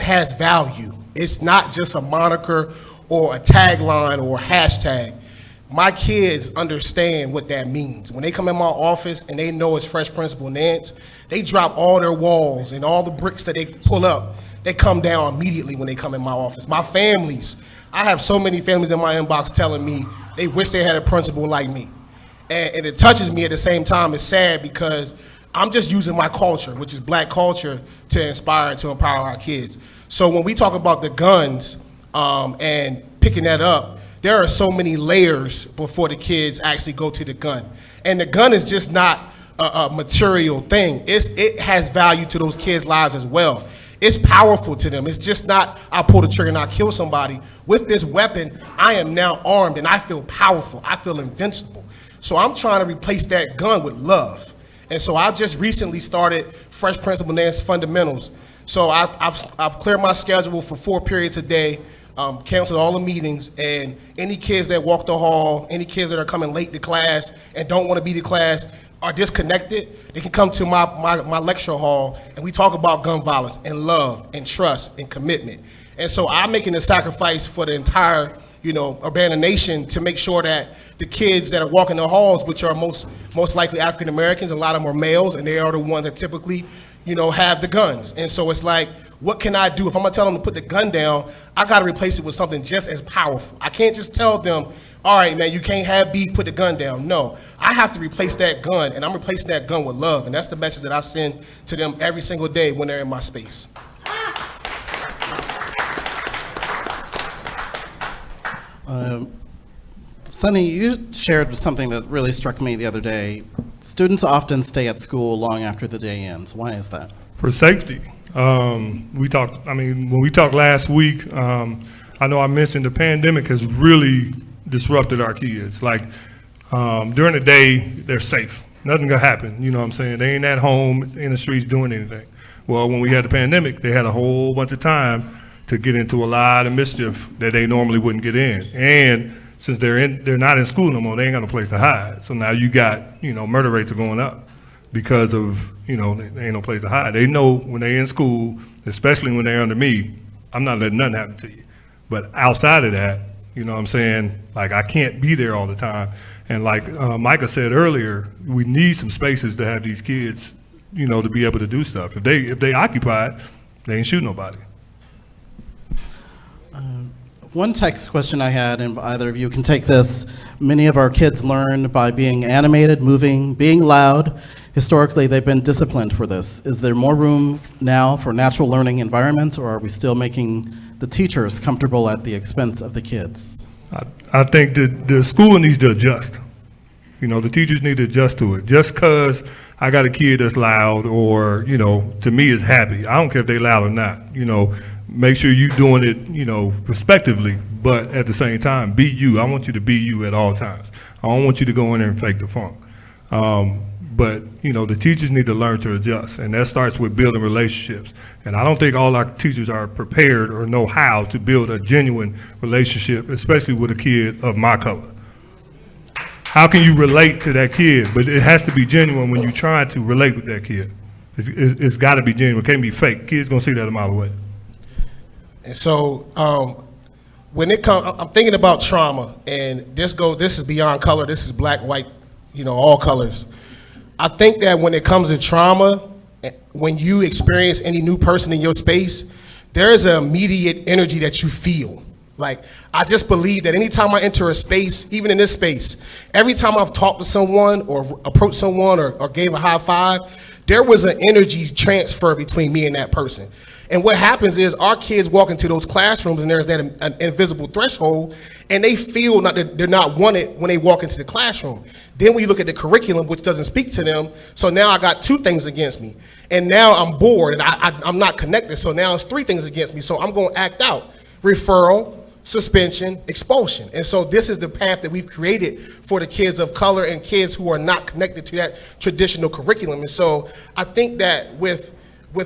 S7: has value. It's not just a moniker or a tagline or a hashtag. My kids understand what that means. When they come in my office and they know it's Fresh Principal Nance, they drop all their walls and all the bricks that they pull up, they come down immediately when they come in my office. My families, I have so many families in my inbox telling me they wish they had a principal like me. And it touches me at the same time. It's sad because I'm just using my culture, which is black culture, to inspire and to empower our kids. So when we talk about the guns and picking that up, there are so many layers before the kids actually go to the gun. And the gun is just not a material thing. It has value to those kids' lives as well. It's powerful to them. It's just not, I pull the trigger and I kill somebody. With this weapon, I am now armed and I feel powerful. I feel invincible. So I'm trying to replace that gun with love. And so I just recently started Fresh Principal Nance Fundamentals. So I've cleared my schedule for 4 periods a day, canceled all the meetings, and any kids that walk the hall, any kids that are coming late to class and don't want to be to class, are disconnected, they can come to my lecture hall and we talk about gun violence and love and trust and commitment. And so I'm making a sacrifice for the entire, Urbana Nation to make sure that the kids that are walking the halls, which are most likely African Americans, a lot of them are males, and they are the ones that typically, have the guns. And so it's like, what can I do? If I'm gonna tell them to put the gun down, I gotta replace it with something just as powerful. I can't just tell them, all right, man, you can't have beef, put the gun down. No, I have to replace that gun, and I'm replacing that gun with love. And that's the message that I send to them every single day when they're in my space.
S2: Sonny, you shared something that really struck me the other day. Students often stay at school long after the day ends. Why is that?
S8: For safety. When we talked last week, I know I mentioned the pandemic has really disrupted our kids. Like, during the day, they're safe. Nothing gonna happen, you know what I'm saying? They ain't at home in the streets doing anything. Well, when we had the pandemic, they had a whole bunch of time to get into a lot of mischief that they normally wouldn't get in. And since they're not in school no more, they ain't got a place to hide. So now you got, murder rates are going up because of, they ain't no place to hide. They know when they're in school, especially when they're under me, I'm not letting nothing happen to you. But outside of that, you know what I'm saying? Like, I can't be there all the time. And like Micah said earlier, we need some spaces to have these kids, to be able to do stuff. If they occupied, they ain't shoot nobody.
S2: One text question I had, and either of you can take this. Many of our kids learn by being animated, moving, being loud. Historically, they've been disciplined for this. Is there more room now for natural learning environments, or are we still making the teachers comfortable at the expense of the kids?
S8: I think that the school needs to adjust. The teachers need to adjust to it. Just because I got a kid that's loud or, to me is happy, I don't care if they loud or not. Make sure you're doing it, respectively, but at the same time, be you. I want you to be you at all times. I don't want you to go in there and fake the funk. But, the teachers need to learn to adjust, and that starts with building relationships. And I don't think all our teachers are prepared or know how to build a genuine relationship, especially with a kid of my color. How can you relate to that kid? But it has to be genuine when you try to relate with that kid. It's got to be genuine. It can't be fake. Kids gonna see that a mile away.
S7: And so when it comes, I'm thinking about trauma, and this is beyond color. This is black, white, all colors. I think that when it comes to trauma, when you experience any new person in your space, there is an immediate energy that you feel. Like, I just believe that anytime I enter a space, even in this space, every time I've talked to someone or approached someone or gave a high five, there was an energy transfer between me and that person. And what happens is our kids walk into those classrooms and there's that an invisible threshold, and they feel that they're not wanted when they walk into the classroom. Then when you look at the curriculum, which doesn't speak to them, so now I got 2 things against me. And now I'm bored and I'm not connected, so now it's 3 things against me. So I'm gonna act out. Referral, suspension, expulsion. And so this is the path that we've created for the kids of color and kids who are not connected to that traditional curriculum. And so I think that with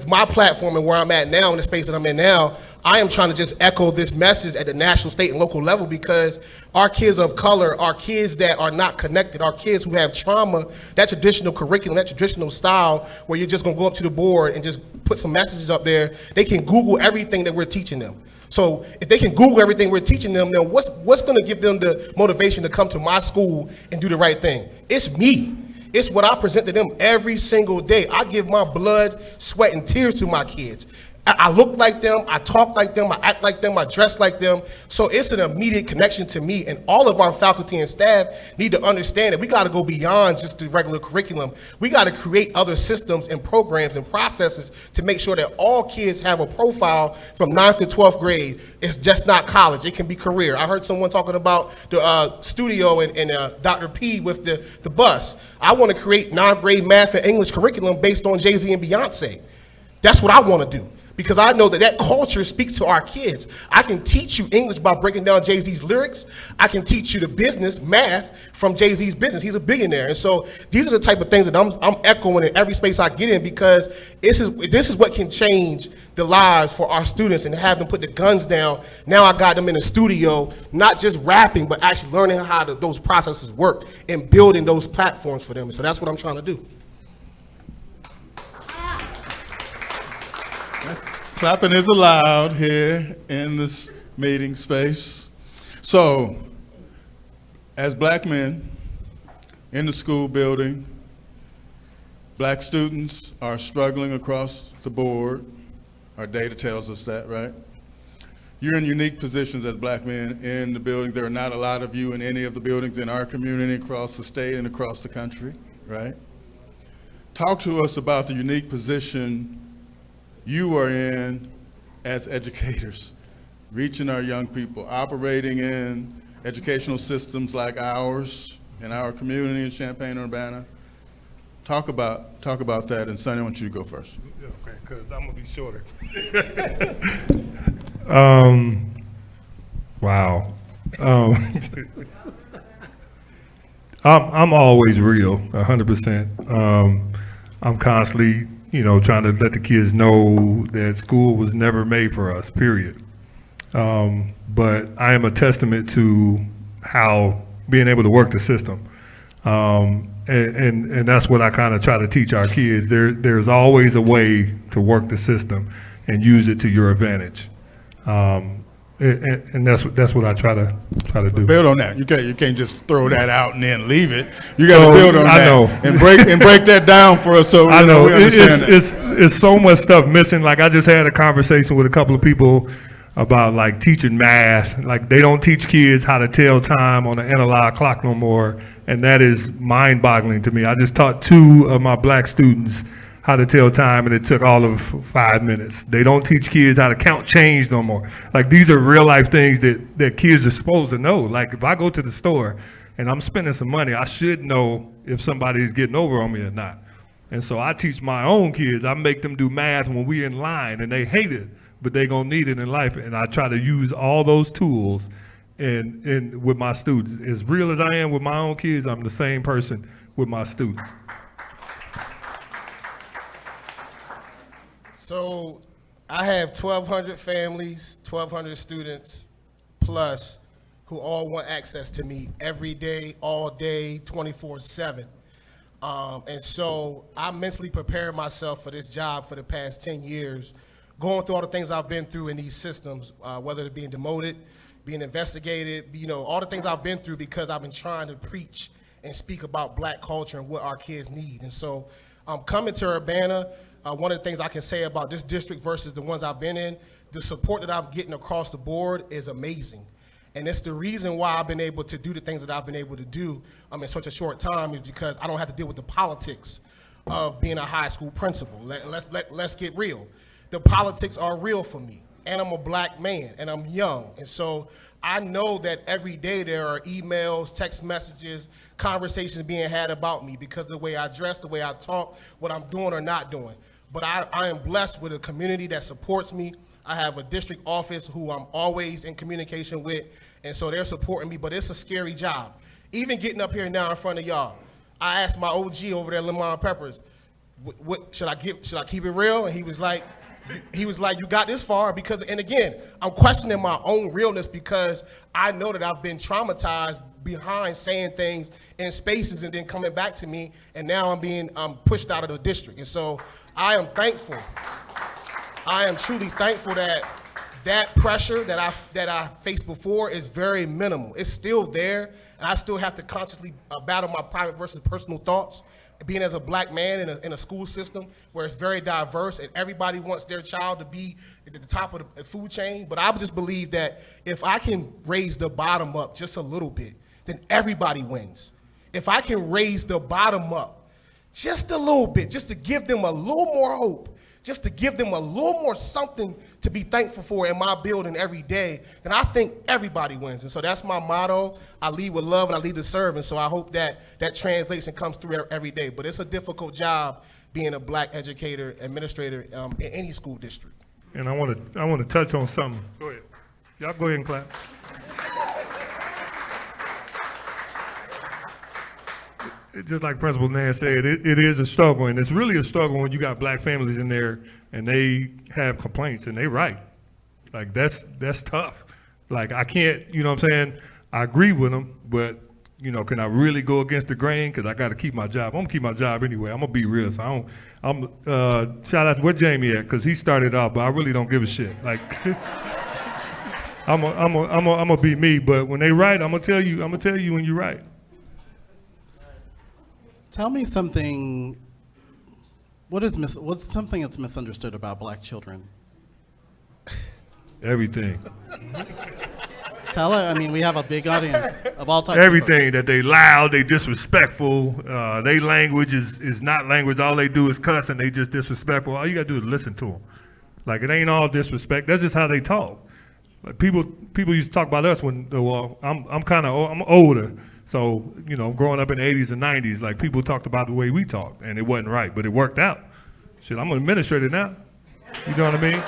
S7: my platform and where I'm at now, in the space that I'm in now, I am trying to just echo this message at the national, state, and local level, because our kids of color, our kids that are not connected, our kids who have trauma, that traditional curriculum, that traditional style where you're just gonna go up to the board and just put some messages up there, they can Google everything that we're teaching them. So if they can Google everything we're teaching them, then what's gonna give them the motivation to come to my school and do the right thing? It's me. It's what I present to them every single day. I give my blood, sweat, and tears to my kids. I look like them, I talk like them, I act like them, I dress like them. So it's an immediate connection to me. And all of our faculty and staff need to understand that we got to go beyond just the regular curriculum. We got to create other systems and programs and processes to make sure that all kids have a profile from 9th to 12th grade. It's just not college. It can be career. I heard someone talking about the studio and Dr. P with the bus. I want to create 9th grade math and English curriculum based on Jay-Z and Beyonce. That's what I want to do. Because I know that culture speaks to our kids. I can teach you English by breaking down Jay-Z's lyrics. I can teach you the business, math, from Jay-Z's business. He's a billionaire. And so these are the type of things that I'm echoing in every space I get in, because this is what can change the lives for our students and have them put the guns down. Now I got them in a studio, not just rapping, but actually learning how those processes work and building those platforms for them. So that's what I'm trying to do.
S3: Clapping is allowed here in this meeting space. So, as black men in the school building, black students are struggling across the board. Our data tells us that, right? You're in unique positions as black men in the buildings. There are not a lot of you in any of the buildings in our community across the state and across the country, right? Talk to us about the unique position you are in as educators, reaching our young people, operating in educational systems like ours in our community in Champaign, Urbana. Talk about that, and Sonny, I want you to go first.
S8: Okay, because I'm gonna be shorter. Wow. I'm always real, 100%. I'm constantly, trying to let the kids know that school was never made for us, period. But I am a testament to how being able to work the system. And that's what I kind of try to teach our kids. There's always a way to work the system and use it to your advantage. And that's what I try to do.
S3: Build on that. You can't just throw that out and then leave it. You got to build on
S8: I
S3: that
S8: know.
S3: and break that down for us so
S8: I know
S3: we understand that.
S8: it's so much stuff missing. Like I just had a conversation with a couple of people about like teaching math. Like they don't teach kids how to tell time on an analog clock no more, and that is mind-boggling to me. I just taught 2 of my black students how to tell time, and it took all of 5 minutes. They don't teach kids how to count change no more. Like these are real life things that kids are supposed to know. Like if I go to the store and I'm spending some money, I should know if somebody's getting over on me or not. And so I teach my own kids. I make them do math when we're in line, and they hate it, but they're gonna need it in life. And I try to use all those tools and with my students. As real as I am with my own kids, I'm the same person with my students.
S7: So I have 1,200 families, 1,200 students plus who all want access to me every day, all day, 24/7. And so I mentally prepared myself for this job for the past 10 years, going through all the things I've been through in these systems, whether it's being demoted, being investigated, all the things I've been through because I've been trying to preach and speak about black culture and what our kids need. And so coming to Urbana, one of the things I can say about this district versus the ones I've been in, the support that I'm getting across the board is amazing. And it's the reason why I've been able to do the things that I've been able to do in such a short time, is because I don't have to deal with the politics of being a high school principal. Let's get real. The politics are real for me, and I'm a black man, and I'm young. And so I know that every day there are emails, text messages, conversations being had about me because of the way I dress, the way I talk, what I'm doing or not doing. But I am blessed with a community that supports me. I have a district office who I'm always in communication with, and so they're supporting me, but it's a scary job. Even getting up here now in front of y'all, I asked my OG over there, Lemon Peppers, what should I keep it real? And he was like, you got this far because, and again, I'm questioning my own realness because I know that I've been traumatized behind saying things in spaces and then coming back to me, and now I'm being pushed out of the district. And so I am thankful. I am truly thankful that pressure that I faced before is very minimal. It's still there, and I still have to consciously battle my private versus personal thoughts. being as a black man in a school system where it's very diverse and everybody wants their child to be at the top of the food chain. But I just believe that if I can raise the bottom up just a little bit, then everybody wins. If I can raise the bottom up just a little bit, just to give them a little more hope, just to give them a little more something to be thankful for in my building every day, then I think everybody wins. And so that's my motto. I lead with love and I lead to serve. And so I hope that that translates and comes through every day. But it's a difficult job being a black educator, administrator in any school district.
S8: And I want to touch on something. Go ahead. Y'all go ahead and clap. Just like Principal Nan said, it is a struggle, and it's really a struggle when you got black families in there and they have complaints, and they right. Like, that's tough. Like, I can't, you know what I'm saying? I agree with them, but, you know, can I really go against the grain? Because I got to keep my job. I'm going to keep my job anyway. I'm going to be real. So shout out to where Jamie at, because he started off, but I really don't give a shit. Like, I'm gonna be me, but when they right, I'm gonna tell you when you're right.
S2: Tell me something. What's something that's misunderstood about black children?
S8: Everything.
S2: Tell her. I mean, we have a big audience of all types.
S8: Everything,
S2: of
S8: that they loud, they disrespectful, they language is not language. All they do is cuss and they just disrespectful. All you gotta do is listen to them. Like, it ain't all disrespect. That's just how they talk. Like, people used to talk about us when, well, I'm older. So, you know, growing up in the 80s and 90s, like, people talked about the way we talked, and it wasn't right, but it worked out. Shit, I'm an administrator now. You know what I mean?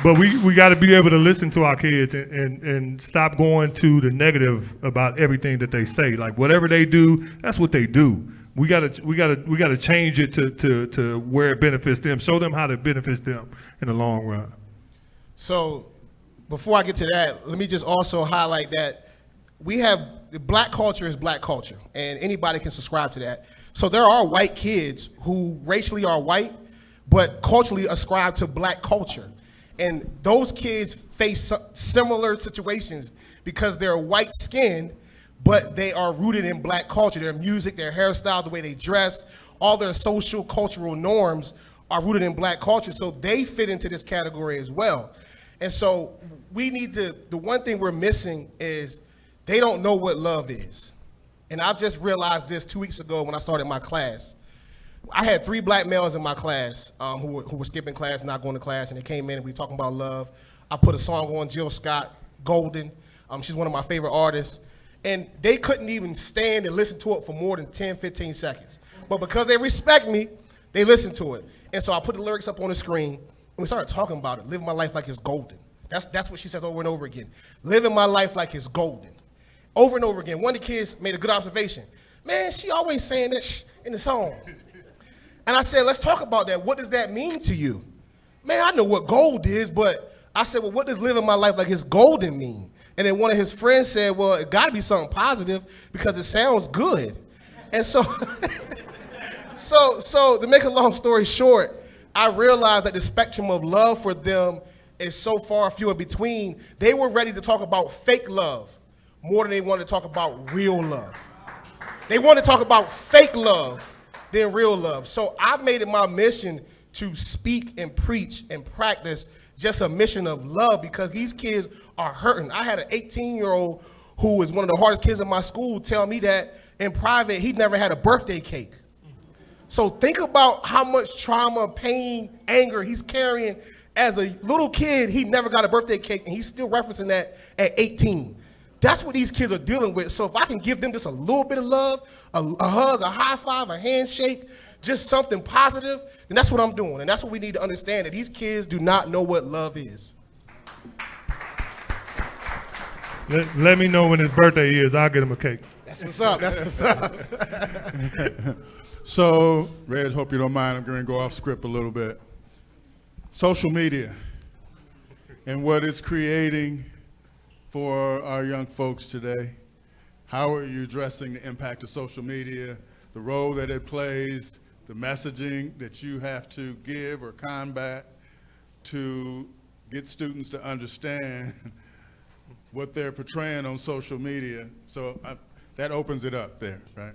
S8: But we got to be able to listen to our kids and stop going to the negative about everything that they say. Like, whatever they do, that's what they do. We gotta change it to where it benefits them. Show them how it benefits them in the long run.
S7: So, before I get to that, let me just also highlight that black culture is black culture, and anybody can subscribe to that. So there are white kids who racially are white, but culturally ascribe to black culture. And those kids face similar situations because they're white-skinned, but they are rooted in black culture. Their music, their hairstyle, the way they dress, all their social, cultural norms are rooted in black culture, so they fit into this category as well. And so the one thing we're missing is they don't know what love is. And I just realized this 2 weeks ago when I started my class. I had 3 black males in my class who were skipping class, not going to class, and they came in and we were talking about love. I put a song on, Jill Scott, Golden. She's one of my favorite artists. And they couldn't even stand and listen to it for more than 10, 15 seconds. But because they respect me, they listened to it. And so I put the lyrics up on the screen, and we started talking about it. Living my life like it's golden. That's what she says over and over again. Living my life like it's golden. Over and over again. One of the kids made a good observation. Man, she always saying this in the song. And I said, let's talk about that. What does that mean to you? Man, I know what gold is, but I said, well, what does living my life like it's golden mean? And then one of his friends said, well, it gotta be something positive because it sounds good. And so, so to make a long story short, I realized that the spectrum of love for them is so far few in between. They were ready to talk about fake love more than they wanted to talk about real love. They wanted to talk about fake love than real love. So I made it my mission to speak and preach and practice just a mission of love because these kids are hurting. I had an 18-year-old who was one of the hardest kids in my school tell me that in private he'd never had a birthday cake. So think about how much trauma, pain, anger he's carrying. As a little kid, he never got a birthday cake, and he's still referencing that at 18. That's what these kids are dealing with. So if I can give them just a little bit of love, a hug, a high five, a handshake, just something positive, then that's what I'm doing. And that's what we need to understand, that these kids do not know what love is.
S8: Let me know when his birthday is. I'll get him a cake.
S7: That's what's up. That's what's up.
S3: So, Reg, hope you don't mind. I'm going to go off script a little bit. Social media and what it's creating for our young folks today. How are you addressing the impact of social media, the role that it plays, the messaging that you have to give or combat to get students to understand what they're portraying on social media? So that opens it up there, right?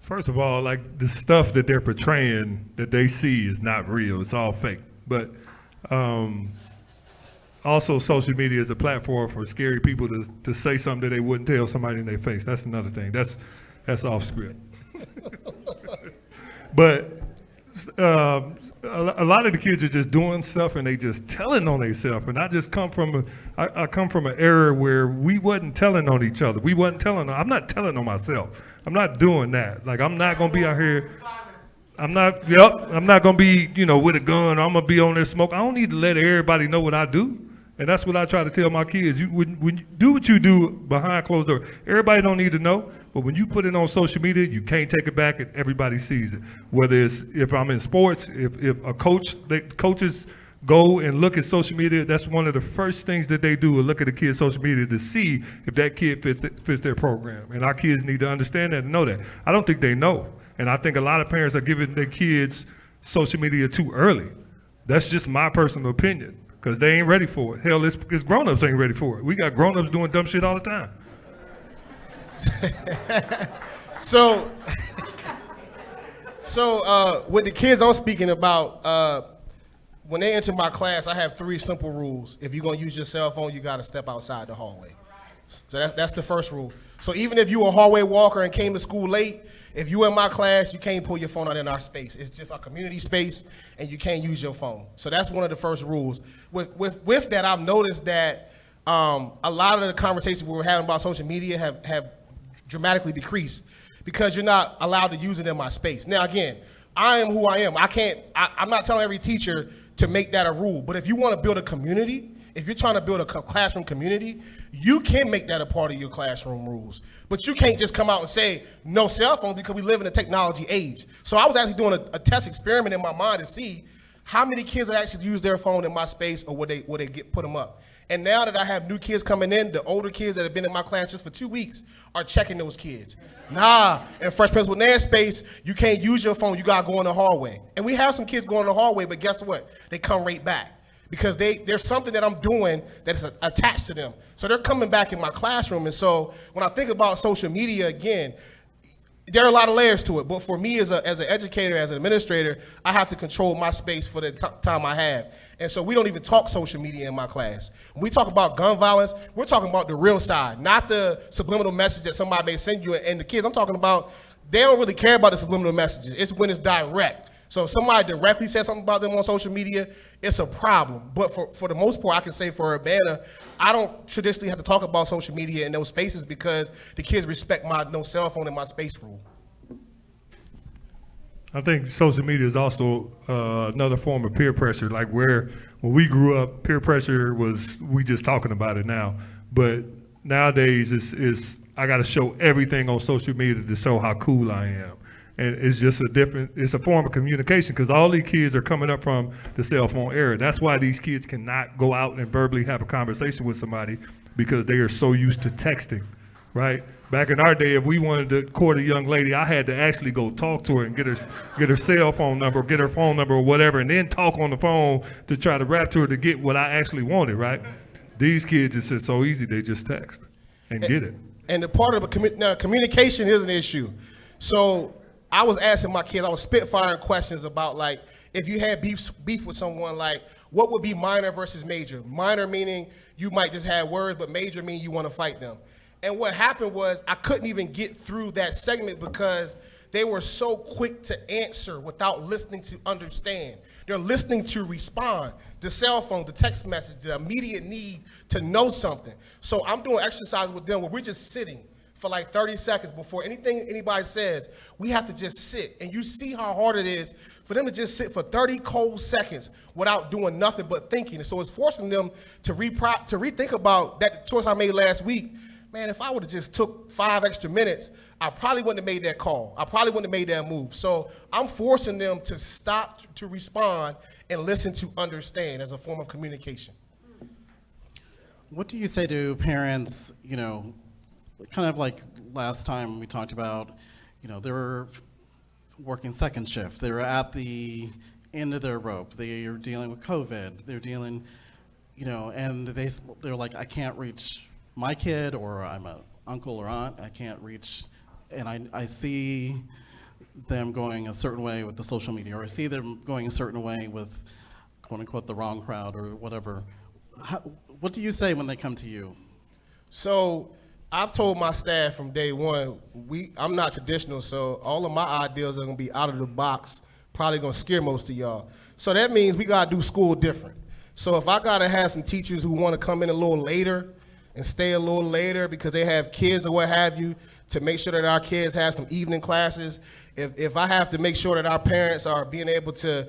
S8: First of all, like the stuff that they're portraying that they see is not real. It's all fake. But also, social media is a platform for scary people to say something that they wouldn't tell somebody in their face. That's another thing. That's off script. But a lot of the kids are just doing stuff and they just telling on themselves. And I just come from I come from an era where we wasn't telling on each other. We wasn't telling. I'm not telling on myself. I'm not doing that. Like I'm not gonna be out here. I'm not gonna be with a gun. I'm gonna be on there smoke. I don't need to let everybody know what I do. And that's what I try to tell my kids. When you do what you do behind closed doors, everybody don't need to know. But when you put it on social media, you can't take it back, and everybody sees it. Whether it's if I'm in sports, if a coaches go and look at social media, that's one of the first things that they do is look at the kid's social media to see if that kid fits their program. And our kids need to understand that and know that. I don't think they know. And I think a lot of parents are giving their kids social media too early. That's just my personal opinion. Because they ain't ready for it. Hell, it's grown-ups ain't ready for it. We got grown-ups doing dumb shit all the time.
S7: So with the kids I'm speaking about, when they enter my class, I have 3 simple rules. If you're gonna use your cell phone, you gotta step outside the hallway. So that's the first rule. So even if you a hallway walker and came to school late, if you in my class, you can't pull your phone out in our space. It's just a community space, and you can't use your phone. So that's one of the first rules. With that, I've noticed that a lot of the conversations we were having about social media have dramatically decreased because you're not allowed to use it in my space. Now, again, I am who I am. I'm not telling every teacher to make that a rule, but if you want to build a community, if you're trying to build a classroom community, you can make that a part of your classroom rules. But you can't just come out and say, no cell phone, because we live in a technology age. So I was actually doing a test experiment in my mind to see how many kids would actually use their phone in my space or would they put them up. And now that I have new kids coming in, the older kids that have been in my class just for 2 weeks are checking those kids. Nah, in Fresh Prince with Nan's space, you can't use your phone, you gotta go in the hallway. And we have some kids going in the hallway, but guess what? They come right back. Because there's something that I'm doing that is attached to them. So they're coming back in my classroom. And so when I think about social media, again, there are a lot of layers to it. But for me as an educator, as an administrator, I have to control my space for the time I have. And so we don't even talk social media in my class. When we talk about gun violence, we're talking about the real side, not the subliminal message that somebody may send you. And the kids I'm talking about, they don't really care about the subliminal messages. It's when it's direct. So if somebody directly says something about them on social media, it's a problem. But for the most part, I can say for Urbana, I don't traditionally have to talk about social media in those spaces because the kids respect my no cell phone in my space rule.
S8: I think social media is also another form of peer pressure. Like when we grew up, peer pressure was, we just talking about it now. But nowadays, it's I got to show everything on social media to show how cool I am. And it's just it's a form of communication because all these kids are coming up from the cell phone era. That's why these kids cannot go out and verbally have a conversation with somebody because they are so used to texting, right? Back in our day, if we wanted to court a young lady, I had to actually go talk to her and get her cell phone number, get her phone number or whatever, and then talk on the phone to try to rap to her to get what I actually wanted, right? These kids, it's just so easy, they just text and get it.
S7: And the part of communication is an issue. So I was asking my kids, I was spitfiring questions about like, if you had beef with someone, like what would be minor versus major? Minor meaning you might just have words, but major meaning you want to fight them. And what happened was I couldn't even get through that segment because they were so quick to answer without listening to understand. They're listening to respond. The cell phone, the text message, the immediate need to know something. So I'm doing exercises with them where we're just sitting for like 30 seconds before anything anybody says. We have to just sit. And you see how hard it is for them to just sit for 30 cold seconds without doing nothing but thinking. And so it's forcing them to rethink about that choice I made last week. Man, if I would have just took 5 extra minutes, I probably wouldn't have made that call. I probably wouldn't have made that move. So I'm forcing them to stop to respond and listen to understand as a form of communication.
S2: What do you say to parents, kind of like last time we talked about, they were working second shift. They were at the end of their rope. They are dealing with COVID. They're dealing, and they're like, I can't reach my kid, or I'm uncle or aunt, I can't reach, and I see them going a certain way with the social media, or I see them going a certain way with, quote unquote, the wrong crowd or whatever. What do you say when they come to you?
S7: So I've told my staff from day one, I'm not traditional, so all of my ideas are gonna be out of the box, probably gonna scare most of y'all. So that means we gotta do school different. So if I gotta have some teachers who wanna come in a little later and stay a little later because they have kids or what have you, to make sure that our kids have some evening classes, if I have to make sure that our parents are being able to,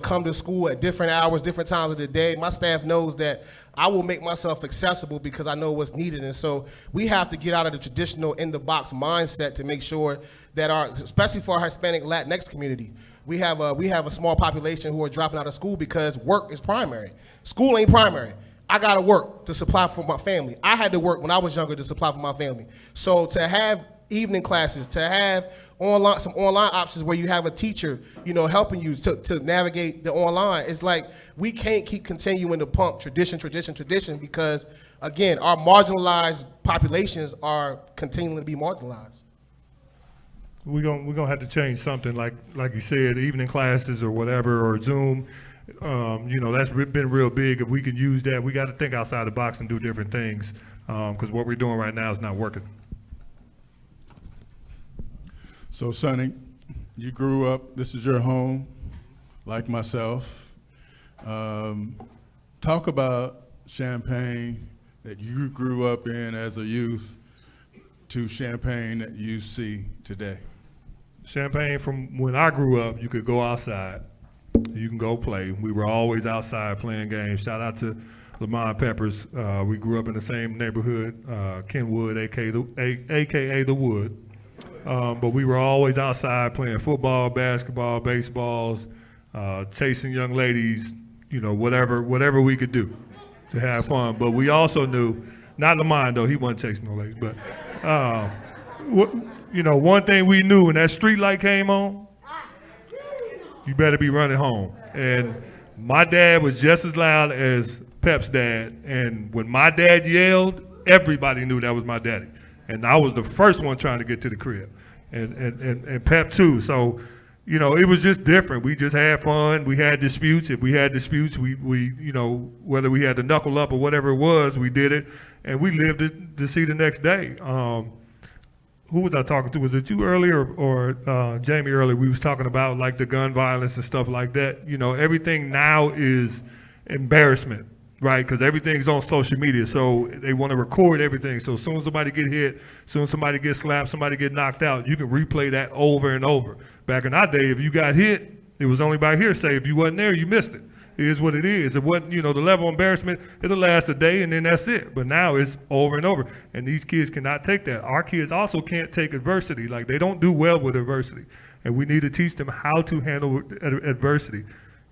S7: come to school at different hours, different times of the day, my staff knows that I will make myself accessible because I know what's needed. And so we have to get out of the traditional in-the-box mindset to make sure that especially for our Hispanic Latinx community, we have a small population who are dropping out of school because work is primary. School ain't primary. I gotta work to supply for my family. I had to work when I was younger to supply for my family. So to have evening classes, to have some online options where you have a teacher, helping you to navigate the online, it's like we can't keep continuing to pump tradition because, again, our marginalized populations are continuing to be marginalized.
S8: We're gonna have to change something, like you said, evening classes or whatever, or Zoom. That's been real big. If we can use that, we got to think outside the box and do different things, because what we're doing right now is not working.
S3: So, Sonny, you grew up, this is your home, like myself. Talk about Champaign that you grew up in as a youth to Champaign that you see today.
S8: Champaign, from when I grew up, you could go outside. You can go play. We were always outside playing games. Shout out to Lamont Peppers. We grew up in the same neighborhood, Kenwood, AKA The Wood. But we were always outside playing football, basketball, baseballs, chasing young ladies, whatever we could do to have fun. But we also knew, not Lamont though, he wasn't chasing no ladies, but one thing we knew when that street light came on, you better be running home. And my dad was just as loud as Pep's dad. And when my dad yelled, everybody knew that was my daddy. And I was the first one trying to get to the crib. And Pep too. So, it was just different. We just had fun. We had disputes. If we had disputes, we whether we had to knuckle up or whatever it was, we did it. And we lived it to see the next day. Who was I talking to? Was it you earlier or Jamie earlier? We was talking about like the gun violence and stuff like that. Everything now is embarrassment, right? Because everything's on social media, so they want to record everything. So as soon as somebody get hit, as soon as somebody gets slapped, somebody get knocked out, you can replay that over and over. Back in our day, if you got hit, it was only by hearsay. If you wasn't there, you missed it. It is what it is. It wasn't, the level of embarrassment, it'll last a day and then that's it. But now it's over and over. And these kids cannot take that. Our kids also can't take adversity. Like, they don't do well with adversity. And we need to teach them how to handle adversity.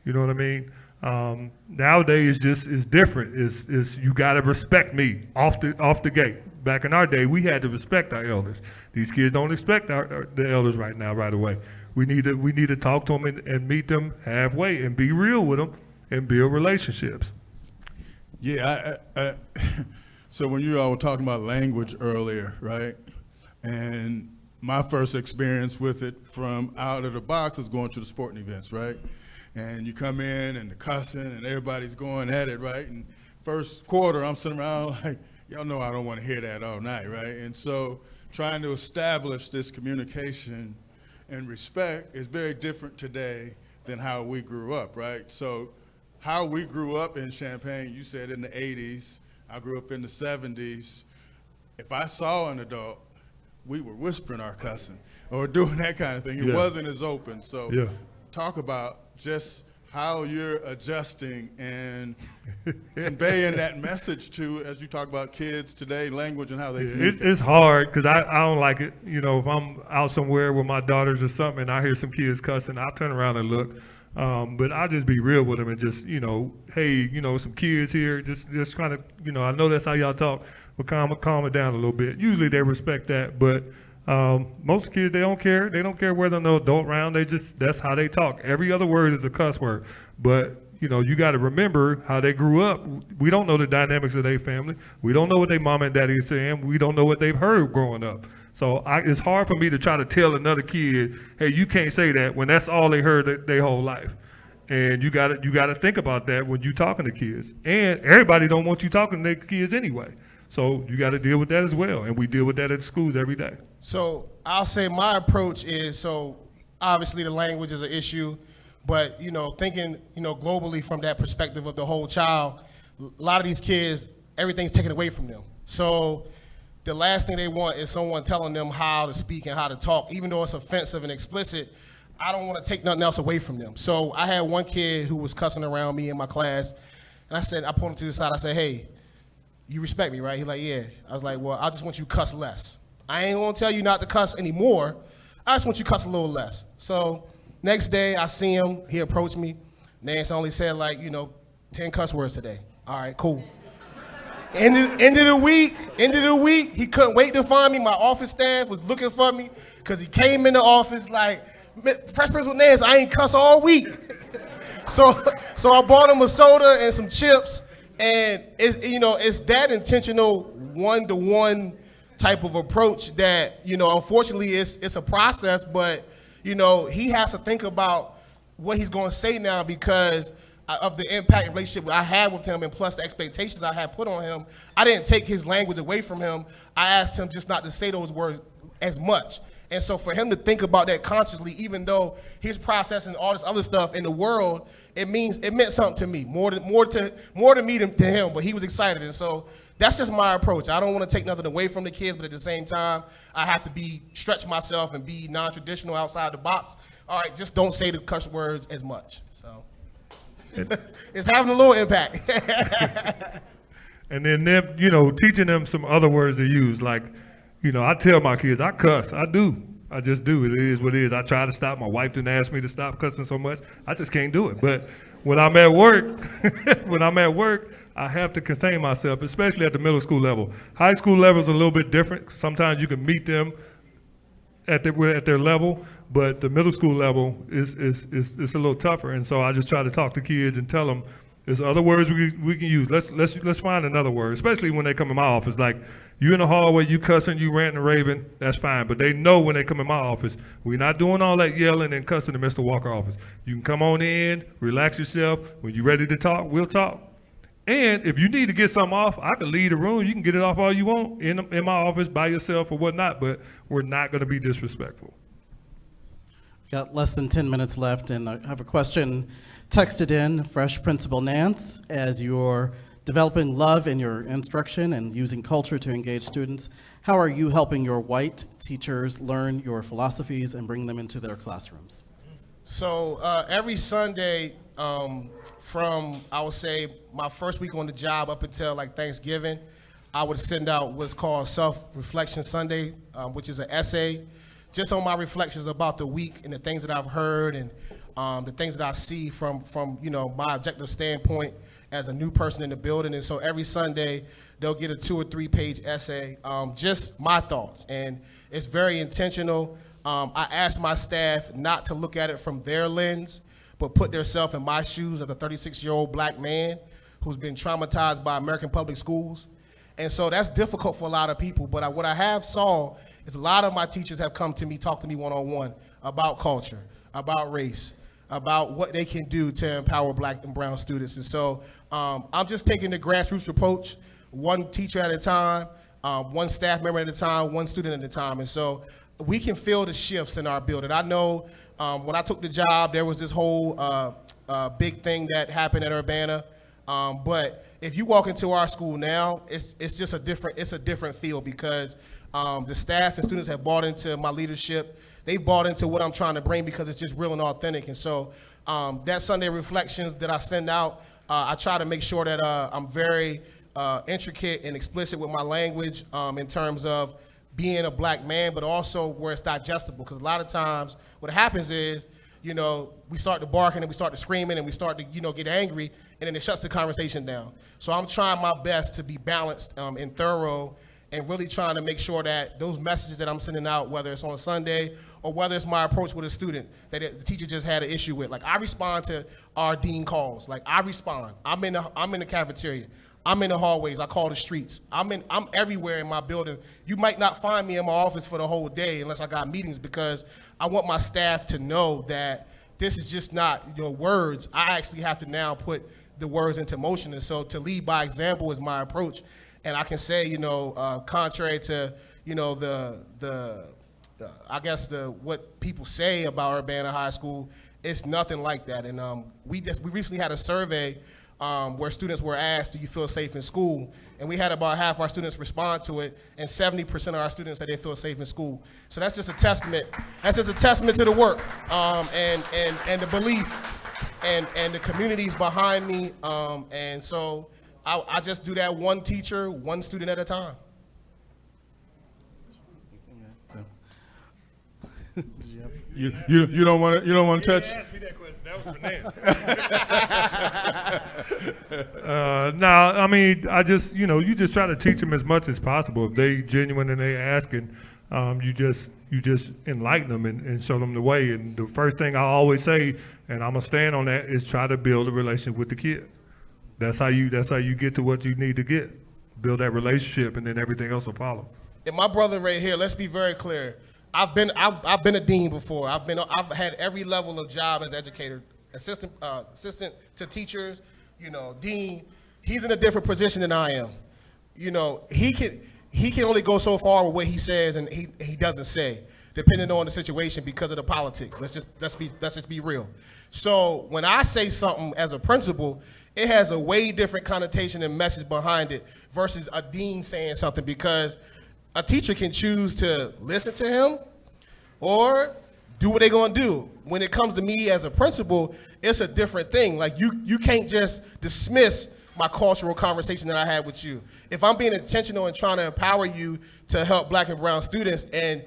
S8: You know what I mean? Nowadays it's different. It's you gotta respect me off the gate. Back in our day, we had to respect our elders. These kids don't respect the elders right now, right away. We need to talk to them and meet them halfway and be real with them and build relationships.
S3: Yeah, so when you all were talking about language earlier, right? And my first experience with it from out of the box is going to the sporting events, right? And you come in and the cussing and everybody's going at it, right? And first quarter, I'm sitting around like, y'all know I don't want to hear that all night, right? And so trying to establish this communication and respect is very different today than how we grew up, right? So how we grew up in Champaign, you said in the 80s, I grew up in the 70s. If I saw an adult, we were whispering our cussing or doing that kind of thing. It wasn't as open. So talk about just how you're adjusting and conveying that message to, as you talk about kids today, language and how they communicate.
S8: It's hard because I don't like it. If I'm out somewhere with my daughters or something and I hear some kids cussing, I'll turn around and look. But I'll just be real with them and just, hey, some kids here, just kind of, I know that's how y'all talk, but calm it down a little bit. Usually they respect that, but most kids, they don't care. They don't care whether no adult around. That's how they talk. Every other word is a cuss word. But, you know, you got to remember how they grew up. We don't know the dynamics of their family. We don't know what their mom and daddy is saying. We don't know what they've heard growing up. So it's hard for me to try to tell another kid, hey, you can't say that when that's all they heard their whole life. And you got to think about that when you're talking to kids. And everybody don't want you talking to their kids anyway. So you got to deal with that as well. And we deal with that at schools every day.
S7: So I'll say my approach is, so obviously the language is an issue, but, you know, thinking, you know, globally from that perspective of the whole child, a lot of these kids, everything's taken away from them. So the last thing they want is someone telling them how to speak and how to talk. Even though it's offensive and explicit, I don't want to take nothing else away from them. So I had one kid who was cussing around me in my class, and I pulled him to the side, I said, hey, you respect me, right? He's like, yeah. I was like, well, I just want you to cuss less. I ain't gonna tell you not to cuss anymore. I just want you to cuss a little less. So next day I see him, he approached me. Nance only said like, 10 cuss words today. All right, cool. End of the week, he couldn't wait to find me. My office staff was looking for me because he came in the office like, Fresh Prince with Nance, I ain't cuss all week. So I bought him a soda and some chips, and it's that intentional one-to-one type of approach that, unfortunately it's a process, but, he has to think about what he's going to say now because of the impact and relationship I had with him and plus the expectations I had put on him. I didn't take his language away from him. I asked him just not to say those words as much. And so for him to think about that consciously, even though he's processing all this other stuff in the world, it meant something to me, more to me than to him, but he was excited. And so that's just my approach. I don't want to take nothing away from the kids, but at the same time, I have to stretch myself and be non-traditional outside the box. All right, just don't say the cuss words as much. So it's having a little impact.
S8: And then them, teaching them some other words to use. Like, I tell my kids, I cuss. I do. I just do. It is what it is. I try to stop. My wife didn't ask me to stop cussing so much. I just can't do it. But when I'm at work, I have to contain myself, especially at the middle school level. High school level is a little bit different. Sometimes you can meet them at their level, but the middle school level is a little tougher. And so I just try to talk to kids and tell them there's other words we can use. Let's find another word, especially when they come in my office. Like, you in the hallway, you cussing, you ranting and raving, that's fine. But they know when they come in my office, we're not doing all that yelling and cussing in Mr. Walker office. You can come on in, relax yourself. When you're ready to talk, we'll talk. And if you need to get something off, I can leave the room. You can get it off all you want in my office by yourself or whatnot, but we're not going to be disrespectful.
S2: Got less than 10 minutes left, and I have a question texted in, Fresh Principal Nance, as you're developing love in your instruction and using culture to engage students. How are you helping your white teachers learn your philosophies and bring them into their classrooms?
S7: So every Sunday from, I would say, my first week on the job up until like Thanksgiving, I would send out what's called Self-Reflection Sunday, which is an essay just on my reflections about the week and the things that I've heard and the things that I see from my objective standpoint as a new person in the building. And so every Sunday, they'll get a 2 or 3 page essay, just my thoughts. And it's very intentional. I ask my staff not to look at it from their lens, but put themselves in my shoes as a 36-year-old black man who's been traumatized by American public schools. And so that's difficult for a lot of people. But what I have saw is a lot of my teachers have come to me, talk to me one-on-one about culture, about race, about what they can do to empower black and brown students. And so I'm just taking the grassroots approach, one teacher at a time, one staff member at a time, one student at a time. And so we can feel the shifts in our building. I know when I took the job, there was this whole big thing that happened at Urbana. But if you walk into our school now, it's just a different feel because the staff and students have bought into my leadership. They've bought into what I'm trying to bring because it's just real and authentic. And so that Sunday reflections that I send out, I try to make sure that I'm very intricate and explicit with my language in terms of being a black man, but also where it's digestible. Because a lot of times what happens is, we start to barking and we start to screaming and we start to, get angry, and then it shuts the conversation down. So I'm trying my best to be balanced and thorough and really trying to make sure that those messages that I'm sending out, whether it's on Sunday or whether it's my approach with a student that the teacher just had an issue with, like I respond to our dean calls. Like I respond. I'm in the cafeteria. I'm in the hallways. I call the streets. I'm everywhere in my building. You might not find me in my office for the whole day unless I got meetings, because I want my staff to know that this is just not words. I actually have to now put the words into motion. And so to lead by example is my approach. And I can say, contrary to, I guess what people say about Urbana High School, it's nothing like that. And we recently had a survey where students were asked, do you feel safe in school? And we had about half our students respond to it, and 70% of our students said they feel safe in school. So that's just a testament. That's just a testament to the work and the belief and the communities behind me. And so I just do that one teacher, one student at a time.
S3: You don't want to touch.
S8: Ask me that question. That was for Nan. No, I mean, I just, you just try to teach them as much as possible. If they genuine and they asking, you just enlighten them and show them the way. And the first thing I always say, and I'm gonna stand on that, is try to build a relationship with the kid. That's how you get to what you need to get. Build that relationship, and then everything else will follow.
S7: And my brother right here, let's be very clear. I've been a dean before. I've had every level of job as educator, assistant to teachers, dean. He's in a different position than I am. He can only go so far with what he says and he doesn't say, depending on the situation because of the politics. Let's just be real. So when I say something as a principal, it has a way different connotation and message behind it versus a dean saying something, because a teacher can choose to listen to him or do what they're gonna do. When it comes to me as a principal, it's a different thing. Like you can't just dismiss my cultural conversation that I had with you. If I'm being intentional and trying to empower you to help Black and brown students, and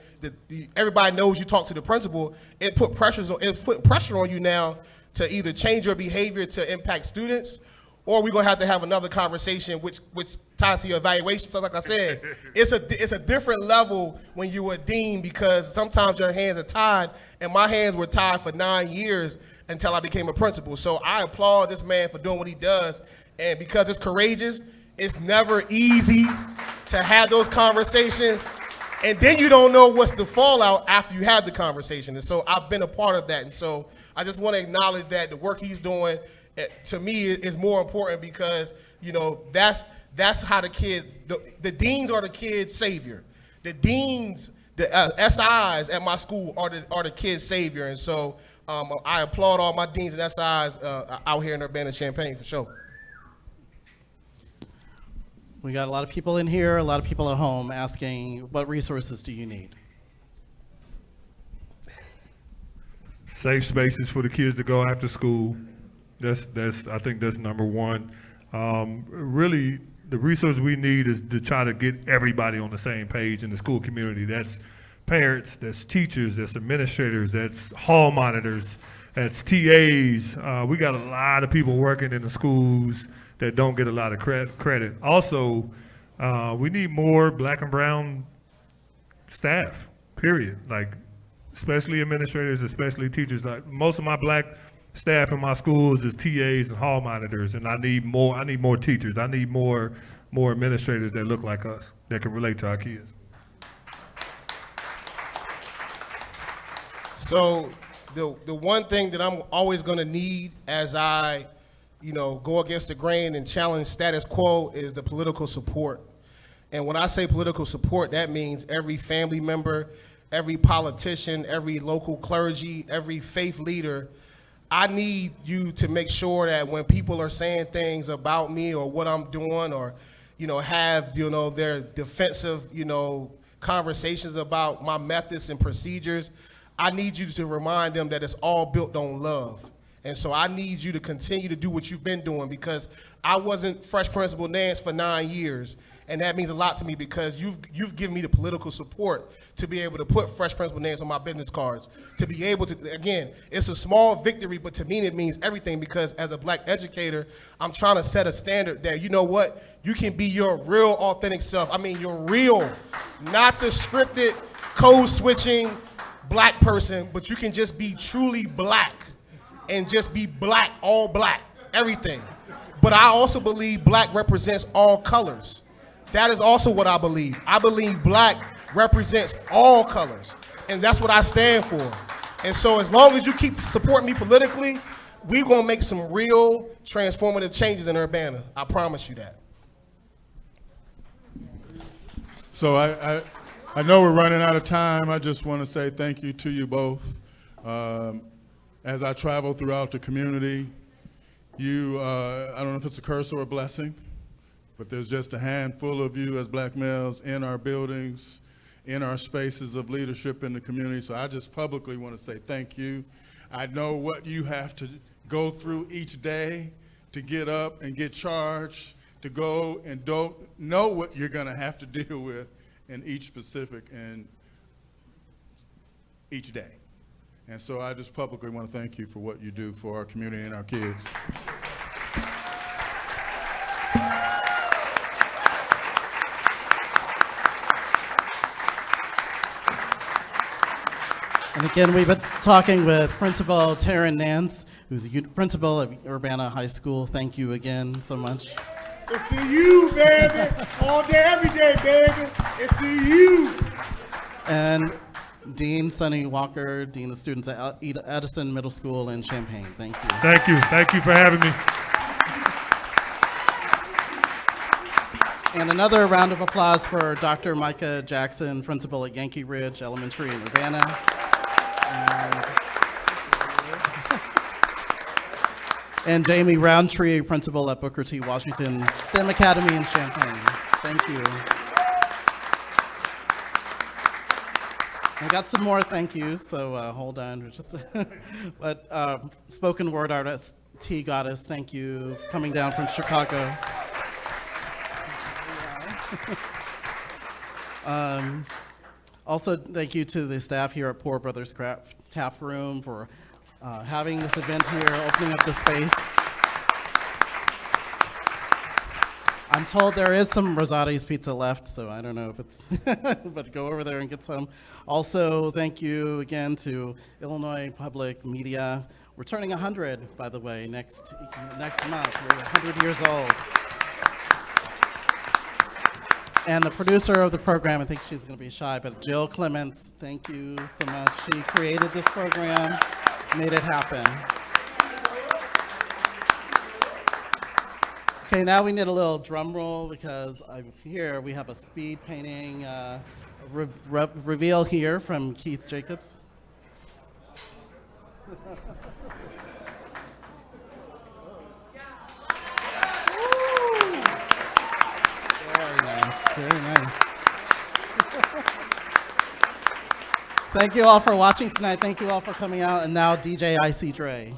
S7: everybody knows you talk to the principal, it's putting pressure on you now to either change your behavior to impact students, or we're gonna have another conversation which ties to your evaluation. So like I said, it's a different level when you're a dean, because sometimes your hands are tied, and my hands were tied for 9 years until I became a principal. So I applaud this man for doing what he does, and because it's courageous, it's never easy to have those conversations, and then you don't know what's the fallout after you have the conversation. And so I've been a part of that, and so I just want to acknowledge that the work he's doing, to me, is more important, because that's how the kids, the deans are the kids' savior. The deans, the SIs at my school are the kids' savior, and so I applaud all my deans and SIs out here in Urbana, Champaign, for sure.
S2: We got a lot of people in here, a lot of people at home asking, what resources do you need?
S8: Safe spaces for the kids to go after school. I think that's number one. Really, the resource we need is to try to get everybody on the same page in the school community. That's parents, that's teachers, that's administrators, that's hall monitors, that's TAs. We got a lot of people working in the schools that don't get a lot of credit. Also, we need more Black and brown staff, period. Like, especially administrators, especially teachers. Like, most of my Black staff in my schools is TAs and hall monitors, and I need more teachers. I need more administrators that look like us, that can relate to our kids.
S7: So the one thing that I'm always gonna need as I go against the grain and challenge status quo is the political support. And when I say political support, that means every family member, every politician, every local clergy, every faith leader. I need you to make sure that when people are saying things about me or what I'm doing, or have their defensive conversations about my methods and procedures, I need you to remind them that it's all built on love. And so I need you to continue to do what you've been doing, because I wasn't Fresh Principal Nance for 9 years, And that means a lot to me because you've given me the political support to be able to put Fresh Principal names on my business cards, to be able to, again, it's a small victory, but to me it means everything because as a black educator, I'm trying to set a standard that, you know what, you can be your real authentic self. I mean, your real, not the scripted, code switching black person, but you can just be truly black and just be black, all black, everything. But I also believe black represents all colors. That is also what I believe. I believe black represents all colors, and that's what I stand for. And so as long as you keep supporting me politically, we're gonna make some real transformative changes in Urbana. I promise you that.
S3: So I know we're running out of time. I just want to say thank you to you both. As I travel throughout the community, I don't know if it's a curse or a blessing, but there's just a handful of you as black males in our buildings, in our spaces of leadership in the community. So I just publicly want to say thank you. I know what you have to go through each day to get up and get charged, to go and don't know what you're going to have to deal with in each specific and each day. And so I just publicly want to thank you for what you do for our community and our kids.
S2: And again, we've been talking with Principal Taryn Nance, who's the principal of Urbana High School. Thank you again so much.
S9: It's the you, baby. All day, every day, baby. It's the you.
S2: And Dean Sonny Walker, Dean of Students at Edison Middle School in Champaign. Thank you.
S8: Thank you. Thank you for having me.
S2: And another round of applause for Dr. Micah Jackson, principal at Yankee Ridge Elementary in Urbana. And Jamie Roundtree, principal at Booker T. Washington STEM Academy in Champaign. Thank you. I got some more thank yous, so hold on. But spoken word artist T. Goddess, thank you for coming down from Chicago. Also, thank you to the staff here at Poor Brothers Craft Tap Room for having this event here, opening up the space. I'm told there is some Rosati's pizza left, so I don't know if it's, but go over there and get some. Also, thank you again to Illinois Public Media. We're turning 100, by the way, next month. We're 100 years old. And the producer of the program, I think she's going to be shy, but Jill Clements, thank you so much. She created this program, made it happen. Okay, now we need a little drum roll because here we have a speed painting reveal here from Keith Jacobs. Very nice. Thank you all for watching tonight. Thank you all for coming out. And now DJ IC Dre.